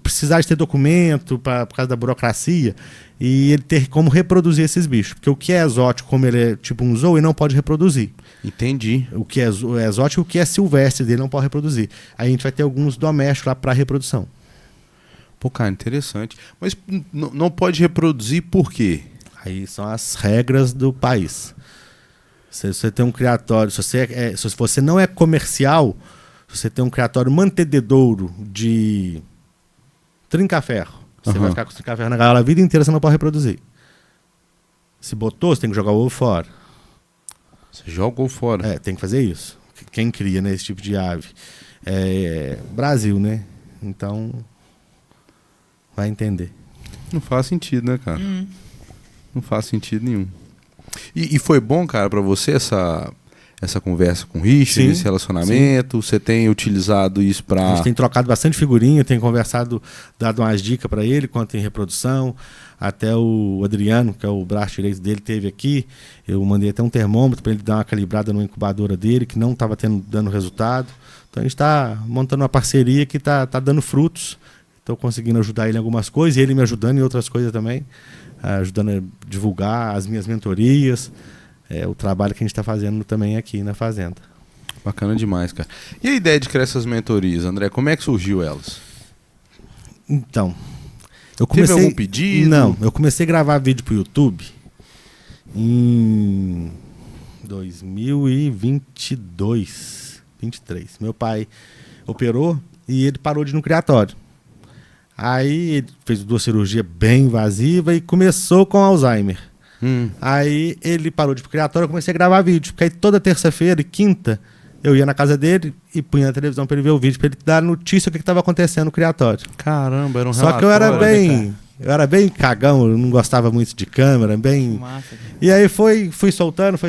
precisar de ter documento por causa da burocracia, e ele ter como reproduzir esses bichos. Porque o que é exótico, como ele é tipo um zoo, ele não pode reproduzir. Entendi. O que é exótico, o que é silvestre dele não pode reproduzir. Aí a gente vai ter alguns domésticos lá para reprodução. Pô, cara, interessante. Mas não pode reproduzir por quê? Aí são as regras do país. Se você tem um criatório, se você não é comercial, se você tem um criatório mantededouro de trinca-ferro, você vai ficar com trinca-ferro na gaiola a vida inteira, você não pode reproduzir. Se botou, você tem que jogar o ovo fora. Você joga o ovo fora? Tem que fazer isso. Quem cria, né, esse tipo de ave? Brasil, né? Então, vai entender. Não faz sentido, né, cara? Não faz sentido nenhum. E foi bom, cara, pra você essa conversa com o Richard, esse relacionamento? Sim. Você tem utilizado isso pra... A gente tem trocado bastante figurinha, tem conversado, dado umas dicas pra ele quanto em reprodução. Até o Adriano, que é o braço direito dele, teve aqui. Eu mandei até um termômetro pra ele dar uma calibrada na incubadora dele, que não estava dando resultado. Então a gente está montando uma parceria que tá dando frutos. Estou conseguindo ajudar ele em algumas coisas, e ele me ajudando em outras coisas também. Ajudando a divulgar as minhas mentorias, o trabalho que a gente está fazendo também aqui na fazenda. Bacana demais, cara. E a ideia de criar essas mentorias, André, como é que surgiu elas? Então, eu comecei... Teve algum pedido? Não, eu comecei a gravar vídeo para o YouTube em 2022, 23. Meu pai operou e ele parou de ir no criatório. Aí ele fez 2 cirurgias bem invasivas e começou com Alzheimer. Aí ele parou de ir pro criatório, eu comecei a gravar vídeo. Porque aí toda terça-feira e quinta eu ia na casa dele e punha na televisão para ele ver o vídeo, para ele dar notícia do que estava acontecendo no criatório. Caramba, era um relatório. Só que eu era bem cagão, eu não gostava muito de câmera, bem... Massa, e aí fui soltando,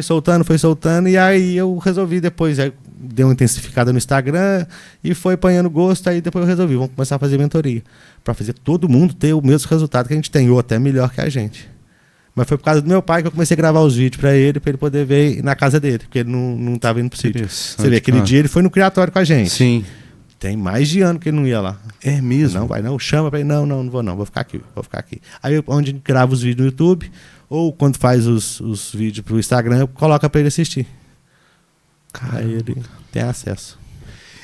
e aí eu resolvi depois, aí dei uma intensificada no Instagram e foi apanhando gosto, aí depois eu resolvi, vamos começar a fazer mentoria, para fazer todo mundo ter o mesmo resultado que a gente tem, ou até melhor que a gente. Mas foi por causa do meu pai que eu comecei a gravar os vídeos para ele poder ver na casa dele, porque ele não estava indo pro sítio. Você vê, aquele dia ele foi no criatório com a gente. Sim. Tem mais de ano que ele não ia lá. É mesmo? Não vai não, chama para ele, não vou não, vou ficar aqui. Aí onde grava os vídeos no YouTube, ou quando faz os vídeos pro Instagram, coloca para ele assistir. Aí ele tem acesso.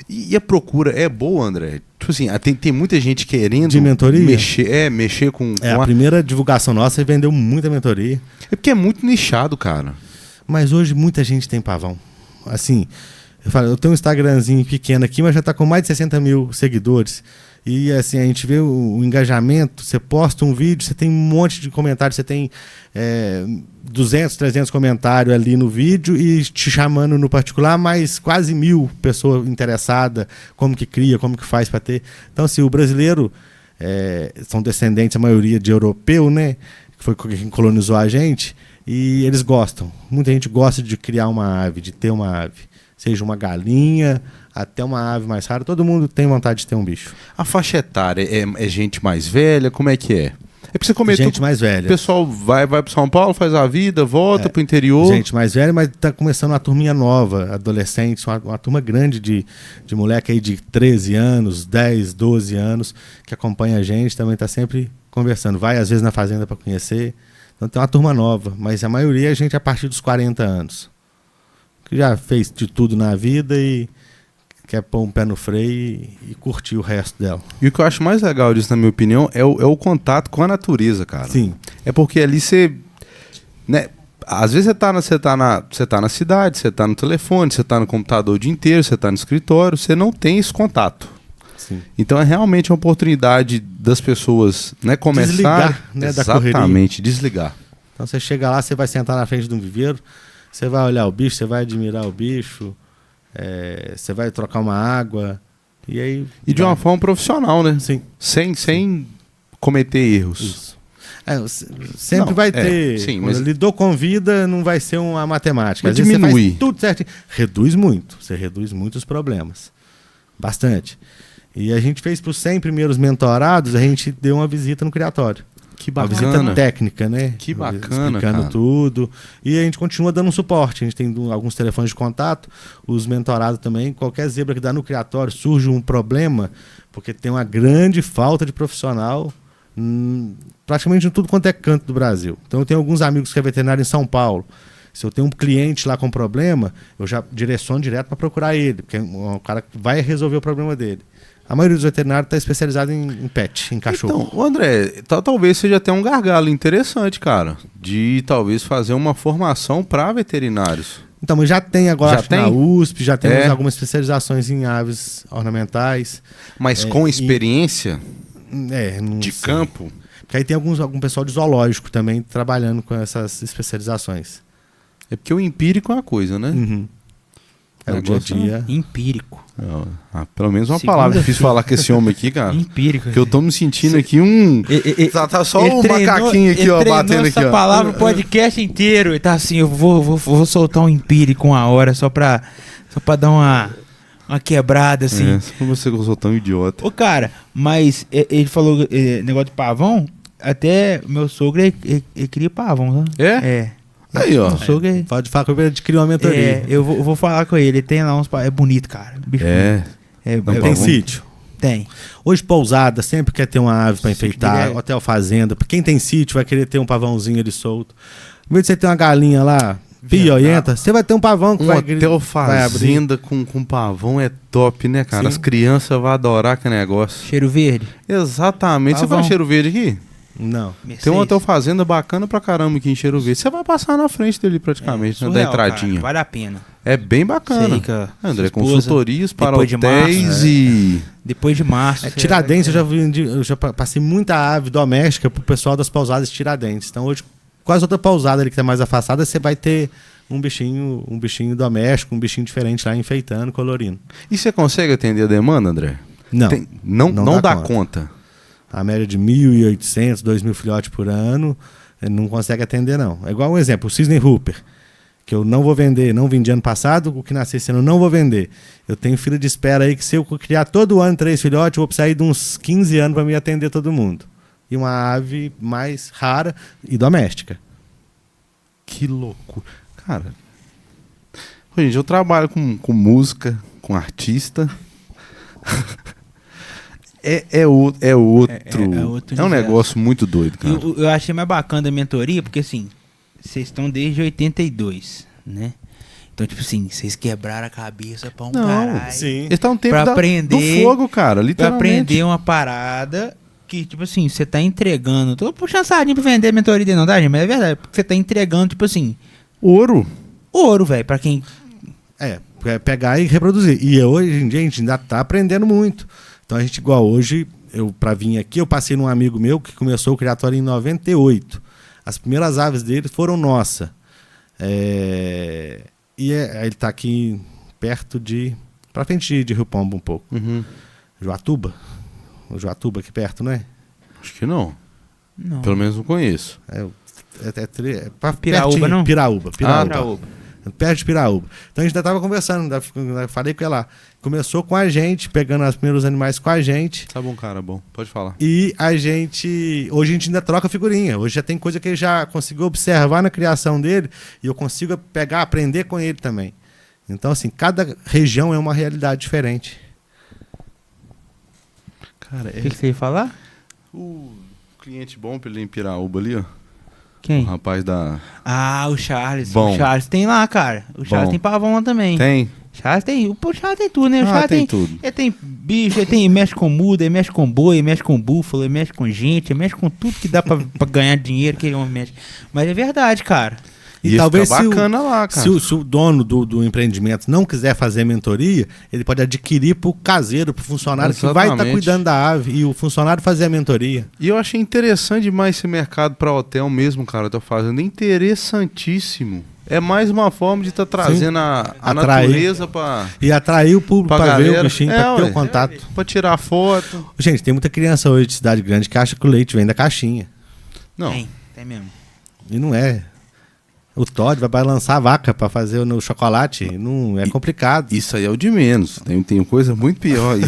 E a procura é boa, André? Tipo assim, tem muita gente querendo... De mentoria? Mexer com... A primeira divulgação nossa vendeu muita mentoria. É porque é muito nichado, cara. Mas hoje muita gente tem pavão. Assim, eu tenho um Instagramzinho pequeno aqui, mas já está com mais de 60 mil seguidores. E assim, a gente vê o engajamento, você posta um vídeo, você tem um monte de comentários, você tem 200, 300 comentários ali no vídeo e te chamando no particular, mais quase 1000 pessoas interessadas, como que cria, como que faz para ter. Então, assim, o brasileiro são descendentes, a maioria de europeu, né? Que foi quem colonizou a gente, e eles gostam. Muita gente gosta de criar uma ave, de ter uma ave. seja uma galinha, até uma ave mais rara, todo mundo tem vontade de ter um bicho. A faixa etária é gente mais velha? Como é que é? É porque você comentou Gente mais que o velha. pessoal vai para São Paulo, faz a vida, volta pro interior. Gente mais velha, mas tá começando uma turminha nova, adolescentes, uma turma grande de moleque aí de 13 anos, 10, 12 anos, que acompanha a gente, também tá sempre conversando. Vai às vezes na fazenda para conhecer. Então tem uma turma nova, mas a maioria é gente a partir dos 40 anos. Que já fez de tudo na vida e quer pôr um pé no freio e curtir o resto dela. E o que eu acho mais legal disso, na minha opinião, é o contato com a natureza, cara. Sim. É porque ali você... Né, às vezes você tá na cidade, você tá no telefone, você tá no computador o dia inteiro, você tá no escritório, você não tem esse contato. Sim. Então é realmente uma oportunidade das pessoas, né, começar... Desligar, né, da correria. Exatamente, desligar. Então você chega lá, você vai sentar na frente de um viveiro, você vai olhar o bicho, você vai admirar o bicho, você vai trocar uma água, e aí... E de uma forma profissional, né? Sim. Sem cometer erros. Isso. Sempre Não, vai ter. sim, quando mas... lidou com vida, não vai ser uma matemática. Mas Às vezes diminui. você faz tudo certinho. Reduz muito. Você reduz muitos problemas. Bastante. E a gente fez para os 100 primeiros mentorados, a gente deu uma visita no criatório. Que Uma bacana. visita técnica, né? Que bacana, explicando cara. tudo. E a gente continua dando um suporte. A gente tem alguns telefones de contato, os mentorados também. Qualquer zebra que dá no criatório, surge um problema, porque tem uma grande falta de profissional praticamente em tudo quanto é canto do Brasil. Então eu tenho alguns amigos que é veterinário em São Paulo. Se eu tenho um cliente lá com problema, eu já direciono direto para procurar ele, porque é um cara que vai resolver o problema dele. A maioria dos veterinários está especializado em pet, em cachorro. Então, André, talvez seja até um gargalo interessante, cara, de talvez fazer uma formação para veterinários. Então, mas já tem agora, Já acho que tem? na USP, já temos É. algumas especializações em aves ornamentais. Mas com experiência Não de sei. campo, Porque aí tem algum pessoal de zoológico também trabalhando com essas especializações. é porque o empírico é uma coisa, né? É o dia a Negócio dia. Empírico. Pelo menos uma Segunda- palavra difícil falar com esse homem aqui, cara. Empírico. Porque eu tô me sentindo aqui um... Tá só Ele o macaquinho aqui, ele ó, treinou batendo aqui, essa ó. palavra o podcast inteiro. E tá assim, eu vou soltar um empírico uma hora só pra dar uma quebrada, assim. É, só você que eu sou tão idiota. Ô, cara, mas ele falou negócio de pavão. Até meu sogro, ele cria pavão, né? É? Aí, ó. Meu sogro, Pode falar que eu adquirir uma mentoria. eu vou falar com ele. Ele tem lá uns pavão. É bonito, cara. Bicho É. bonito. Não, Tem pavão. sítio. Tem. Hoje, pousada, sempre quer ter uma ave para Sítio enfeitar. dele é- Hotel fazenda. Quem tem sítio vai querer ter um pavãozinho ali solto. Em vez de você ter uma galinha lá, piolenta, você vai ter um pavão que Um vai hotel vai abrir. fazenda com pavão é top, né, cara? Sim. As crianças vão adorar aquele negócio. Cheiro verde. Exatamente. Você Pavão. vai em Cheiro Verde aqui? Não. Tem um hotel fazenda bacana pra caramba aqui em Cheiro Verde. Você vai passar na frente dele praticamente, né, da entradinha. Cara, vale a pena. É bem bacana. Sei que a André, sua esposa, consultorias para depois de hotéis março, e... Depois de março. É, você Tiradentes, vai- eu já passei muita ave doméstica pro pessoal das pousadas de Tiradentes. Então hoje, quase outra pousada ali que tá mais afastada, você vai ter um bichinho doméstico, um bichinho diferente lá enfeitando, colorindo. E você consegue atender a demanda, André? Não. Não dá conta. A média de 1.800, 2.000 filhotes por ano, não consegue atender, não. É igual um exemplo, o Cisne Hooper, que eu não vou vender, não vendi ano passado, o que nasceu esse ano eu não vou vender. Eu tenho fila de espera aí que se eu criar todo ano 3 filhotes, eu vou precisar ir de uns 15 anos para me atender todo mundo. E uma ave mais rara e doméstica. Que louco. Cara, gente, eu trabalho com música, com artista. É outro. É outro É um universo. negócio muito doido, cara. Eu achei mais bacana da mentoria, porque assim, vocês estão desde 82, né? Então, tipo assim, vocês quebraram a cabeça pra um caralho. Sim. Eles estão no tempo Pra do aprender- fogo, cara, Pra literalmente. aprender uma parada que, tipo assim, você tá entregando. Tô puxando sardinha pra vender mentoria dele, não, tá, gente? Mas é verdade, porque você tá entregando, tipo assim, Ouro. ouro, velho, pra quem. É pegar e reproduzir. E hoje em dia a gente ainda tá aprendendo muito. Então a gente, igual hoje, pra vir aqui, eu passei num amigo meu que começou o criatório em 98. As primeiras aves dele foram nossa. Ele tá aqui perto pra frente de Rio Pombo um pouco. Uhum. Joatuba. O Joatuba aqui perto, não é? Acho que não. Não. Pelo menos não conheço. Pra Piraúba, pertinho. não? Piraúba. Ah, tá. Piraúba. perto de Piraúba. Então a gente ainda estava conversando, falei com ela lá. Começou com a gente, pegando os primeiros animais com a gente. Tá bom, cara, bom. Pode falar. E hoje a gente ainda troca figurinha. Hoje já tem coisa que ele já conseguiu observar na criação dele e eu consigo pegar, aprender com ele também. Então, assim, cada região é uma realidade diferente. Cara, O que você ia falar? o cliente bom pra ele em Piraúba ali, ó. Quem? O rapaz da... Ah, o Charles. Bom. O Charles tem lá, cara. O Charles Bom. tem pavão lá também. Tem? Charles tem. O Charles tem tudo, né? O Ah, Charles tem tudo. Ele tem bicho, ele mexe com muda, ele mexe com boi, ele mexe com búfalo, ele mexe com gente, ele mexe com tudo que dá pra ganhar dinheiro que ele mexe. Mas é verdade, cara. E Ia talvez ficar se bacana lá, cara. se o dono do empreendimento não quiser fazer mentoria, ele pode adquirir pro caseiro, pro funcionário que vai estar Exatamente. cuidando da ave e o funcionário fazer a mentoria. E eu achei interessante demais esse mercado para hotel mesmo, cara. Eu tô fazendo interessantíssimo. É mais uma forma de estar trazendo a Atrair. natureza para E atrair o público pra para ver galera. o bichinho, para ter ué, o contato. para tirar foto. Gente, tem muita criança hoje de cidade grande que acha que o leite vem da caixinha. Não, Tem mesmo. E não é. O Todd vai lançar a vaca para fazer no chocolate. Não é complicado. isso aí é o de menos. Tem coisa muito pior aí.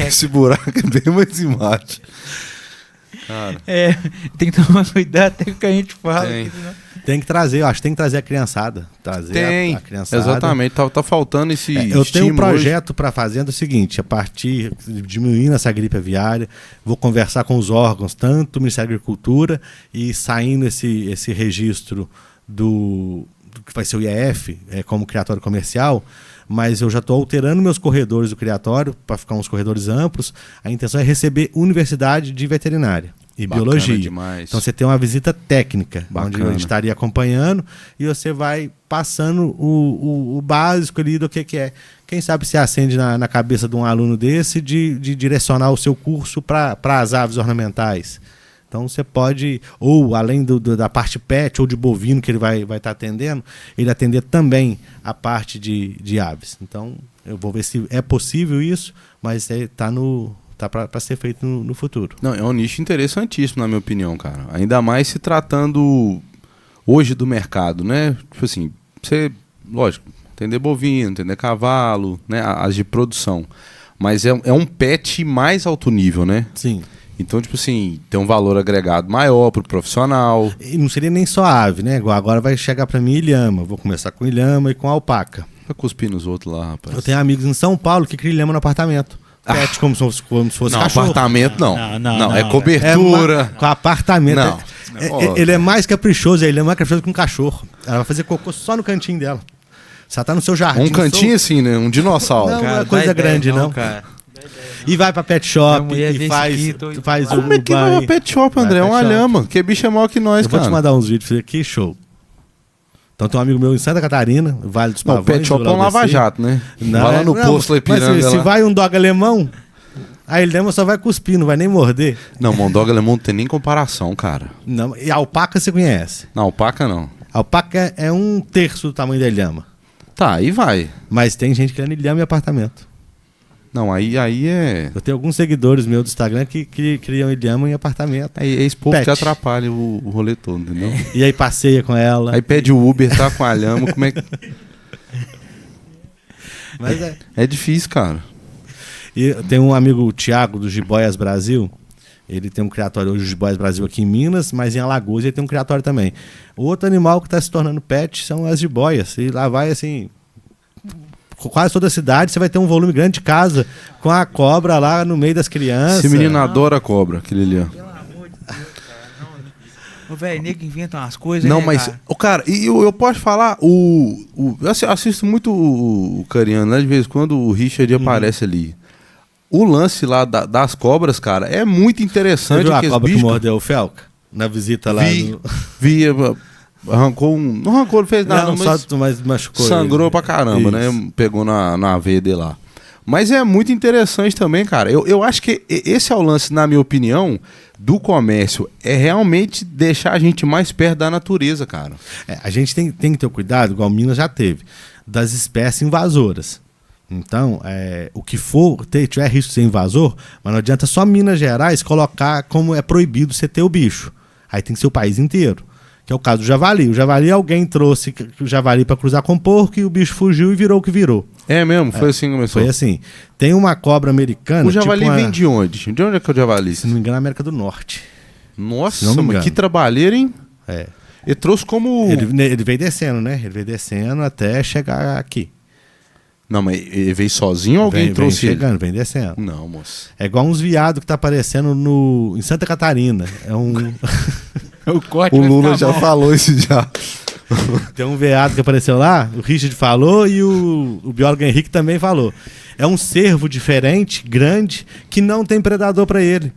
Esse buraco é bem mais embaixo. Cara, Tem que tomar cuidado até com o que a gente fala. Tem. porque senão- Tem que trazer, eu acho que tem que trazer a criançada. Trazer tem. a criançada. Exatamente. Tá faltando esse Eu tenho um estímulo projeto para a fazenda, o seguinte, a partir de diminuindo essa gripe aviária, vou conversar com os órgãos, tanto do Ministério da Agricultura e saindo esse registro do que vai ser o IEF, como criatório comercial, mas eu já estou alterando meus corredores do criatório para ficar uns corredores amplos. A intenção é receber universidade de veterinária e Bacana biologia. demais. Então você tem uma visita técnica, onde Bacana. eu estaria acompanhando e você vai passando o básico ali do que é. Quem sabe se acende na cabeça de um aluno desse de direcionar o seu curso para as aves ornamentais. Então você pode, ou além da parte pet ou de bovino que ele vai estar atendendo, ele atender também a parte de aves. Então eu vou ver se é possível isso, mas tá para ser feito no futuro. Não, é um nicho interessantíssimo, na minha opinião, cara. Ainda mais se tratando hoje do mercado, né? Tipo assim, você, lógico, entender bovino, entender cavalo, né? As de produção. Mas é um pet mais alto nível, né? Sim. Então, tipo assim, tem um valor agregado maior pro profissional. E não seria nem só a ave, né? Agora vai chegar para mim ilhama. Vou começar com ilhama e com alpaca. Vai cuspir nos outros lá, rapaz. Eu tenho amigos em São Paulo que criam ilhama no apartamento. Pet como se fosse Não, cachorro. apartamento não. Não, É cobertura. Com apartamento. Não. Ele é mais caprichoso, ele é mais caprichoso que um cachorro. Ela vai fazer cocô só no cantinho dela. Se ela tá no seu jardim. Um cantinho assim, né? Um dinossauro. Não, Cara, é coisa dá ideia grande, não. cara. E vai pra pet Minha shop mulher vê e esse faz, aqui, tô- faz Como é que vai banho. pra pet shop, Vai André? É pet uma shop. lhama. Que bicho é maior que nós, Eu vou cara. te mandar uns vídeos pra você aqui, show. Então tem um amigo meu em Santa Catarina, Vale dos Não, Pavões. o pet shop é um lava-jato, né? Não, Vai lá no posto lá, mas Ipiranga se lá. vai um dog alemão, a ilhama só vai cuspir, não vai nem morder. Não, Mondog alemão não tem nem comparação, cara. Não, e a alpaca você conhece. Não, alpaca não. A alpaca é 1/3 do tamanho da ilhama. Tá, aí vai. Mas tem gente querendo ilhama e apartamento. Não, aí é... Eu tenho alguns seguidores meus do Instagram que criam ilhama em apartamento. Aí é esse povo Pet. que atrapalha o rolê todo, entendeu? E aí passeia com ela. Aí pede o Uber, tá com a lhama, como é que... Mas é. É difícil, cara. E tem um amigo, o Thiago, do Jiboias Brasil. Ele tem um criatório hoje, o Jiboias Brasil, aqui em Minas, mas em Alagoas ele tem um criatório também. O outro animal que está se tornando pet são as jiboias. E lá vai, assim, quase toda a cidade, você vai ter um volume grande de casa com a cobra lá no meio das crianças. Esse menino adora cobra, aquele ali, ó. Pelo amor de Deus, cara. Não, o velho nego inventa umas coisas. Não, né, mas, cara? cara, e eu posso falar, eu assisto muito o Cariano, né? De vez em quando o Richard aparece ali. O lance lá das cobras, cara, é muito Você interessante. viu a aqueles cobra que bichos, mordeu o Felca? Na visita lá no... via, arrancou não arrancou, não fez nada, Não, mas só mas machucou sangrou ele. pra caramba, Isso. né? Pegou na veia dele lá. Mas é muito interessante também, cara. Eu acho que esse é o lance, na minha opinião, do comércio. É realmente deixar a gente mais perto da natureza, cara. A gente tem que ter cuidado, igual Minas já teve, das espécies invasoras. Então, o que for, tiver risco de ser invasor, mas não adianta só Minas Gerais colocar como é proibido você ter o bicho. Aí tem que ser o país inteiro. Que é o caso do javali. O javali, alguém trouxe o javali para cruzar com o porco e o bicho fugiu e virou o que virou. É mesmo? Foi assim que começou? Foi assim. Tem uma cobra americana... O javali tipo vem de onde? De onde é que é o javali? Se não me engano, na América do Norte. Nossa, não me mas engano. que trabalheiro, hein? É. Ele trouxe como... Ele veio descendo, né? Ele veio descendo até chegar aqui. Não, mas ele veio sozinho ou alguém vem trouxe ele? chegando, vem descendo. Não, moço. É igual uns viados que tá aparecendo em Santa Catarina. É um... O corte O vai Lula ficar já bom. falou isso já. Tem um veado que apareceu lá, o Richard falou e o biólogo Henrique também falou. É um cervo diferente, grande, que não tem predador pra ele.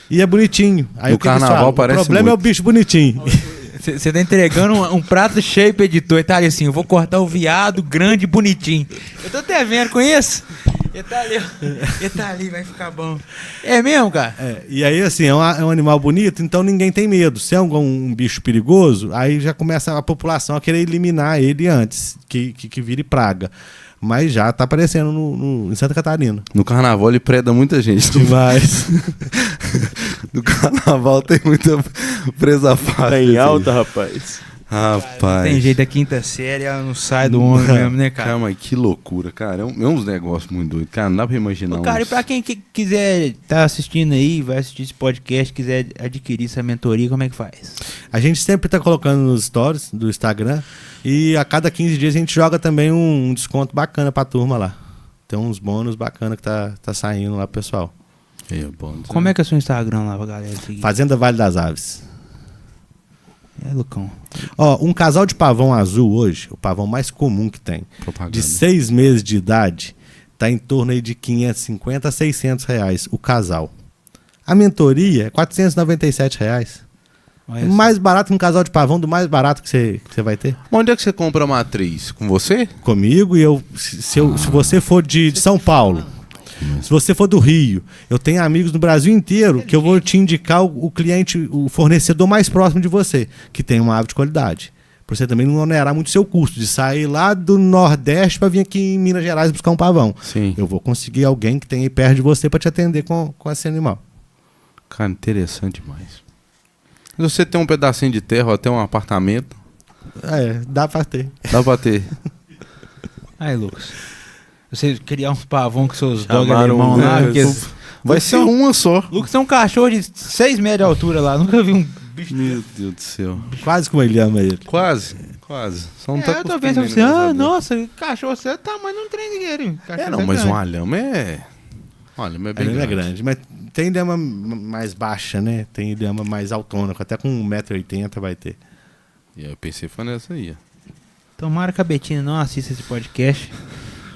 E é bonitinho. Aí No o que eles carnaval falam? parece O problema é o muito. bicho bonitinho. Você tá entregando um prato cheio pro editor. E tá ali assim, eu vou cortar o viado grande e bonitinho. Eu tô até vendo com isso. Ele tá ali, ó. Ele tá ali, vai ficar bom. É mesmo, cara? E aí, assim, é um animal bonito, então ninguém tem medo. Se é um bicho perigoso, aí já começa a população a querer eliminar ele antes que vire praga. Mas já tá aparecendo em Santa Catarina. No carnaval ele preda muita gente. Demais. No carnaval tem muita presa fácil. Tá em assim. alta, rapaz. Rapaz. Tem jeito, a quinta série, ela não sai do homem mesmo, né, cara? Calma, que loucura, cara. É uns negócios muito doidos. Cara, não dá pra imaginar. Ô, cara, e uns- pra quem quiser tá assistindo aí, vai assistir esse podcast, quiser adquirir essa mentoria, como é que faz? A gente sempre tá colocando nos stories do Instagram e a cada 15 dias a gente joga também um desconto bacana pra turma lá. Tem uns bônus bacana que tá saindo lá pro pessoal. É, bom, Como é que é o seu Instagram lá pra galera seguir? Fazenda Vale das Aves. É, Lucão. Ó, um casal de pavão azul hoje, o pavão mais comum que tem, propaganda? de 6 meses de idade, tá em torno aí de 550 a 600 reais o casal. A mentoria é 497 reais. Olha É só. mais barato que um casal de pavão, do mais barato que você vai ter. Onde é que você compra a matriz? Com você? Comigo e se você for de São Paulo, se você for do Rio, eu tenho amigos no Brasil inteiro que eu vou te indicar o cliente, o fornecedor mais próximo de você, que tem uma ave de qualidade. Pra você também não onerar muito seu custo de sair lá do Nordeste para vir aqui em Minas Gerais buscar um pavão. Sim. Eu vou conseguir alguém que tenha aí perto de você para te atender com esse animal. Cara, interessante demais. Se você tem um pedacinho de terra ou até um apartamento, Dá pra ter. dá pra ter. Aí, Lucas. Você criar uns pavão com seus dog Chamaram alemão lá. um- Porque... Vai ser uma só. Lucas tem um cachorro de 6 metros de altura lá. Nunca vi um bicho. Meu Deus do céu. Quase como ele ama ele. Quase. Só não tá Eu tô vendo assim, nossa, cachorro, você é o tamanho de um trem dele. É, não, mas um alhama é... Um alhama é bem Ele grande. é grande, mas tem dama mais baixa, né? Tem dama mais autona, até com 1,80 m vai ter. E aí eu pensei foi nessa aí. Ó. Tomara que a Betina não assista esse podcast.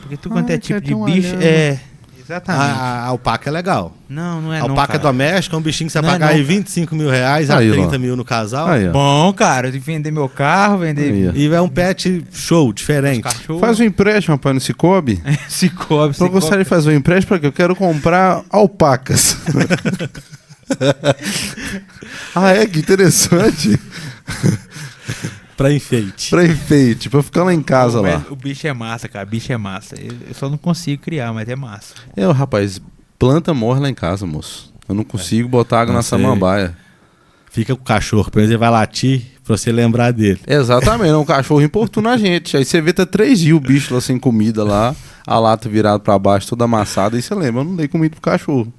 Porque tudo quanto é tipo de quer ter um bicho alhama. é. Exatamente. A alpaca é legal. Não é A não. alpaca cara. doméstica é um bichinho que você Não vai é pagar não, aí cara. 25 mil reais a Aí, ó. 30 mil no casal. Aí, ó. Bom, cara, eu tenho que vender meu carro, vender Aí, ó. E é um pet show, diferente. cachorro. Faz um empréstimo, rapaz, no Cicobi. Se cobre, Eu gostaria de fazer um empréstimo porque eu quero comprar alpacas. Que interessante. Pra enfeite. Pra enfeite, pra ficar lá em casa lá. O bicho é massa, cara. Bicho é massa. Eu só não consigo criar, mas é massa. Rapaz, planta morre lá em casa, moço. Eu não consigo botar água Não na sei. samambaia. Fica com o cachorro, depois ele vai latir pra você lembrar dele. Exatamente, um cachorro importuna a gente. Aí você vê, tá 3 dias o bicho lá sem comida lá, a lata virada pra baixo, toda amassada, e você lembra, eu não dei comida pro cachorro.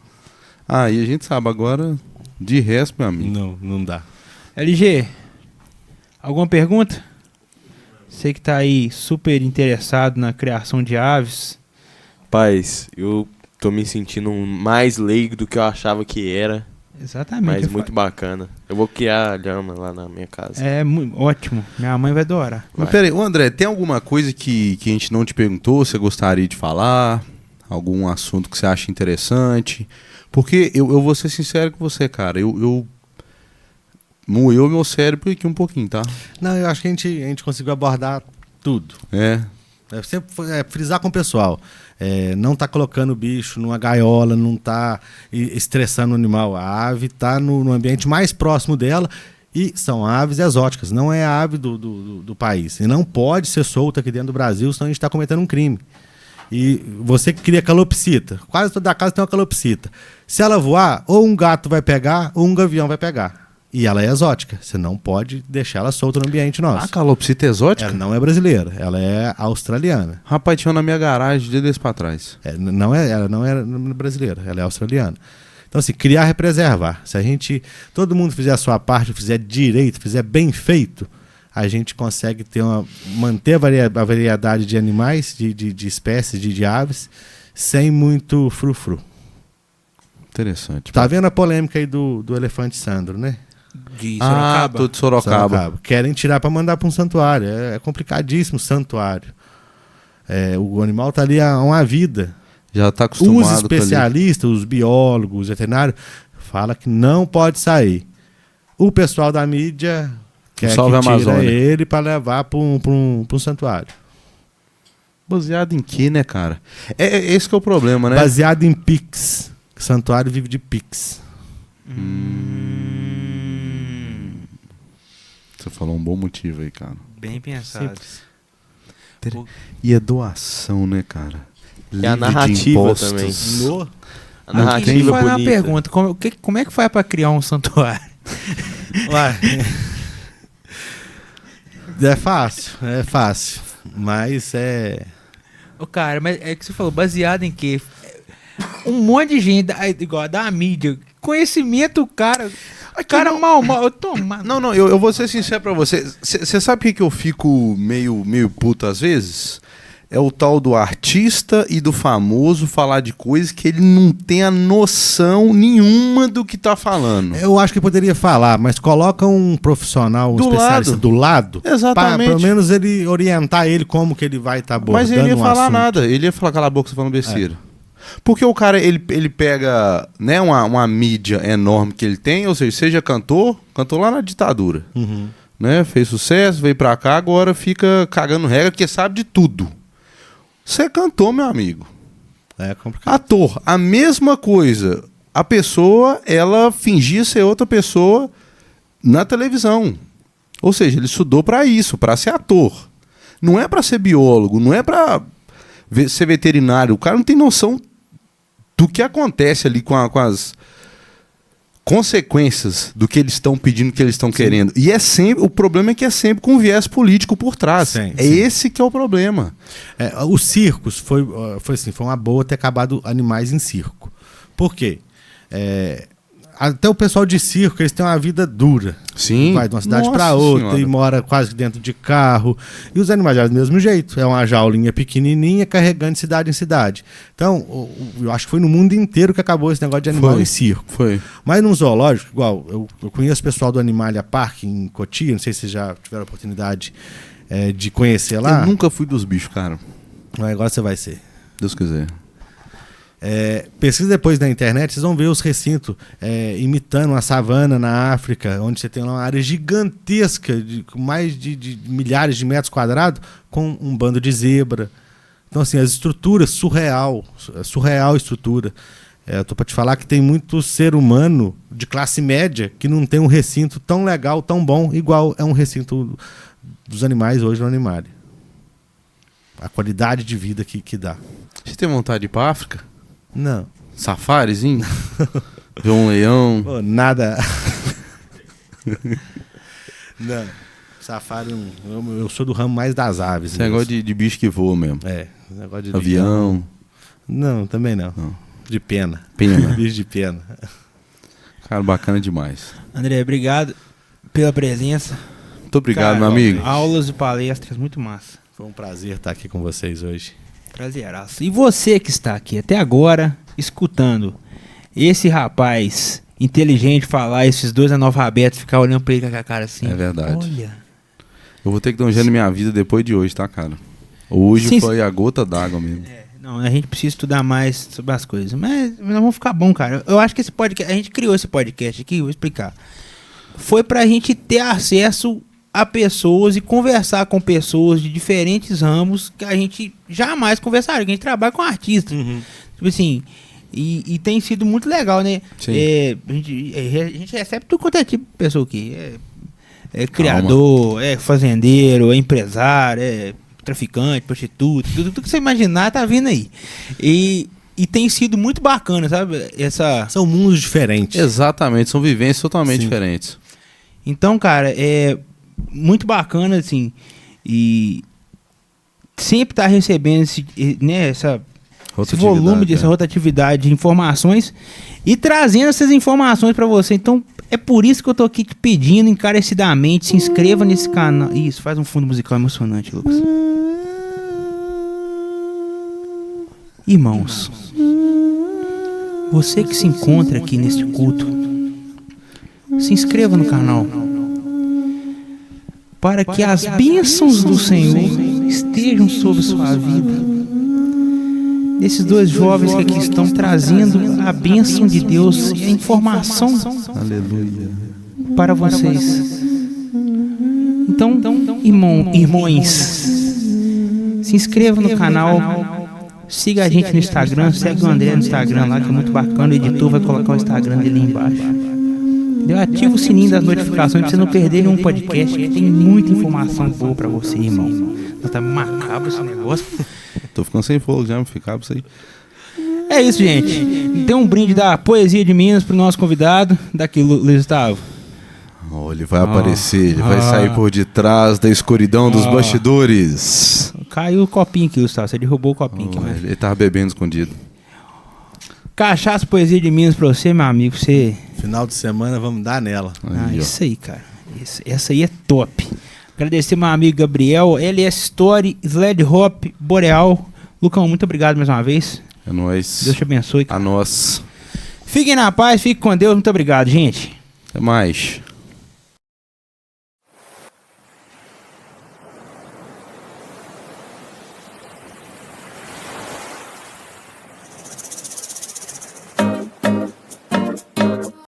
Aí a gente sabe, agora, de resto, meu amigo. Não dá. LG, alguma pergunta? Você que tá aí super interessado na criação de aves. Rapaz, eu tô me sentindo mais leigo do que eu achava que era, Exatamente. mas eu muito bacana. Eu vou criar lhama lá na minha casa. É ótimo. Minha mãe vai adorar. Mas peraí, ô André, tem alguma coisa que a gente não te perguntou, você gostaria de falar? Algum assunto que você acha interessante? Porque eu vou ser sincero com você, cara, eu moeu meu cérebro aqui um pouquinho, tá? Não, eu acho que a gente conseguiu abordar tudo. É, Sempre frisar com o pessoal. Não tá colocando o bicho numa gaiola, não tá estressando o animal. A ave tá no ambiente mais próximo dela e são aves exóticas, não é a ave do país. E não pode ser solta aqui dentro do Brasil, senão a gente está cometendo um crime. E você que cria calopsita, quase toda casa tem uma calopsita. Se ela voar, ou um gato vai pegar, ou um gavião vai pegar. E ela é exótica. Você não pode deixar ela solta no ambiente nosso. A calopsita exótica? Ela não é brasileira, ela é australiana. Rapaz, tinha uma na minha garagem dia desse pra trás. Ela não é brasileira, ela é australiana. Então, assim, criar é preservar. Se todo mundo fizer a sua parte, fizer direito, fizer bem feito, a gente consegue manter a variedade de animais, de espécies, de aves, sem muito frufru. Interessante. Tá vendo a polêmica aí do elefante Sandro, né? De Sorocaba. Tô de Sorocaba. Querem tirar para mandar para um santuário. É complicadíssimo o santuário. O animal tá ali há uma vida. Já tá acostumado. Os especialistas, os biólogos, os veterinários, falam que não pode sair. O pessoal da mídia quer que tira ele para levar para um santuário. Baseado em quê, né, cara? Esse que é o problema, né? Baseado em Pix. O santuário vive de Pix. Você falou um bom motivo aí, cara. Bem pensado. E a doação, né, cara? E a narrativa também. A narrativa Faz uma bonita. pergunta, como é que faz pra criar um santuário? Ué. É fácil. Mas Ô, cara, mas é que você falou, baseado em quê? Um monte de gente, igual da mídia, conhecimento, cara mal, toma. Não, eu vou ser sincero pra você. Você sabe por que eu fico meio puto às vezes? É o tal do artista e do famoso falar de coisas que ele não tem a noção nenhuma do que tá falando. Eu acho que poderia falar, mas coloca um profissional, um especialista do lado. Exatamente. Pra, pelo menos ele orientar ele como que ele vai estar abordando. Mas ele ia falar assunto. nada. Ele ia falar, cala a boca, você falando besteira. Porque o cara, ele pega, né, uma mídia enorme que ele tem, ou seja cantou lá na ditadura. Uhum. Né, fez sucesso, veio pra cá, agora fica cagando regra, porque sabe de tudo. Você cantou, meu amigo. É complicado. Ator, a mesma coisa. A pessoa, ela fingia ser outra pessoa na televisão. Ou seja, ele estudou pra isso, pra ser ator. Não é pra ser biólogo, não é pra ser veterinário. O cara não tem noção do que acontece ali com as consequências do que eles estão pedindo, do que eles estão querendo. E o problema é que é sempre com viés político por trás. Sim. Esse que é o problema. Os circos foi uma boa ter acabado animais em circo. Por quê? Até o pessoal de circo, eles têm uma vida dura. Sim. Vai de uma cidade para outra senhora. E mora quase dentro de carro. E os animais já do mesmo jeito. É uma jaulinha pequenininha carregando de cidade em cidade. Então, eu acho que foi no mundo inteiro que acabou esse negócio de animal em circo. Foi. Mas num zoológico, igual, eu conheço o pessoal do Animalia Park em Cotia, não sei se vocês já tiveram a oportunidade de conhecer lá. Eu nunca fui dos bichos, cara. Mas agora você vai ser. Deus quiser. Pesquisa depois na internet, vocês vão ver os recintos imitando uma savana na África, onde você tem lá uma área gigantesca, com mais de milhares de metros quadrados, com um bando de zebra. Então, assim, as estruturas, surreal a estrutura. Tô para te falar que tem muito ser humano de classe média que não tem um recinto tão legal, tão bom, igual é um recinto dos animais hoje no Animalia. A qualidade de vida que dá. Você tem vontade de ir pra África? Não. Safarizinho? Ver um leão? Pô, nada. Não. Safari, eu sou do ramo mais das aves. Esse negócio de bicho que voa mesmo. Negócio de avião. Não, também não. De pena. Bicho de pena. Cara, bacana demais. André, obrigado pela presença. Muito obrigado, meu amigo. Aulas e palestras, muito massa. Foi um prazer estar aqui com vocês hoje. Prazeraço. E você que está aqui até agora, escutando esse rapaz inteligente falar, esses dois analfabetos ficar olhando pra ele com a cara assim. É verdade. Olha. Eu vou ter que dar um jeito na minha vida depois de hoje, tá, cara? Hoje Sim, foi a gota d'água mesmo. Não, a gente precisa estudar mais sobre as coisas. Mas nós vamos ficar bom, cara. Eu acho que esse podcast, a gente criou esse podcast aqui, vou explicar. Foi pra gente ter acesso a pessoas e conversar com pessoas de diferentes ramos que a gente jamais conversaria, que a gente trabalha com artistas. Uhum. Tipo assim, e tem sido muito legal, né? Sim. A gente recebe tudo quanto é tipo de pessoa aqui. Criador, fazendeiro, empresário, traficante, prostituta, tudo que você imaginar tá vindo aí. E tem sido muito bacana, sabe? São mundos diferentes. Exatamente, são vivências totalmente diferentes. Então, cara, é muito bacana, assim, e sempre tá recebendo esse, né, esse volume, essa rotatividade de informações e trazendo essas informações pra você. Então, é por isso que eu tô aqui te pedindo encarecidamente, se inscreva nesse canal. Isso, faz um fundo musical emocionante, Lucas. Irmãos, você que se encontra aqui neste culto, se inscreva no canal para que as bênçãos do Senhor estejam sobre sua vida. Esses dois jovens que aqui estão trazendo a bênção de Deus e a informação Aleluia. para vocês. Então, irmãos, se inscreva no canal, siga a gente no Instagram, segue o André no Instagram lá, que é muito bacana. O editor vai colocar o Instagram dele aí embaixo. Ativa o sininho das notificações pra você não perder nenhum podcast, que tem muita informação boa pra você, irmão. Tá macabro esse negócio. Tô ficando sem fogo já, me ficar pra isso aí. É isso, gente. Tem um brinde da Poesia de Minas pro nosso convidado, daqui, Luiz Gustavo. Oh, ele vai aparecer, ele vai sair por detrás da escuridão dos bastidores. Caiu o copinho aqui, Gustavo. Você derrubou o copinho aqui, né? Ele tava bebendo escondido. Cachaça Poesia de Minas pra você, meu amigo. Você... Final de semana vamos dar nela. Aí, isso aí, cara. Essa aí é top. Agradecer meu amigo Gabriel, LS Story, Sled Hop, Boreal. Lucão, muito obrigado mais uma vez. É nóis. Deus te abençoe. A nós. Fiquem na paz, fiquem com Deus. Muito obrigado, gente. Até mais.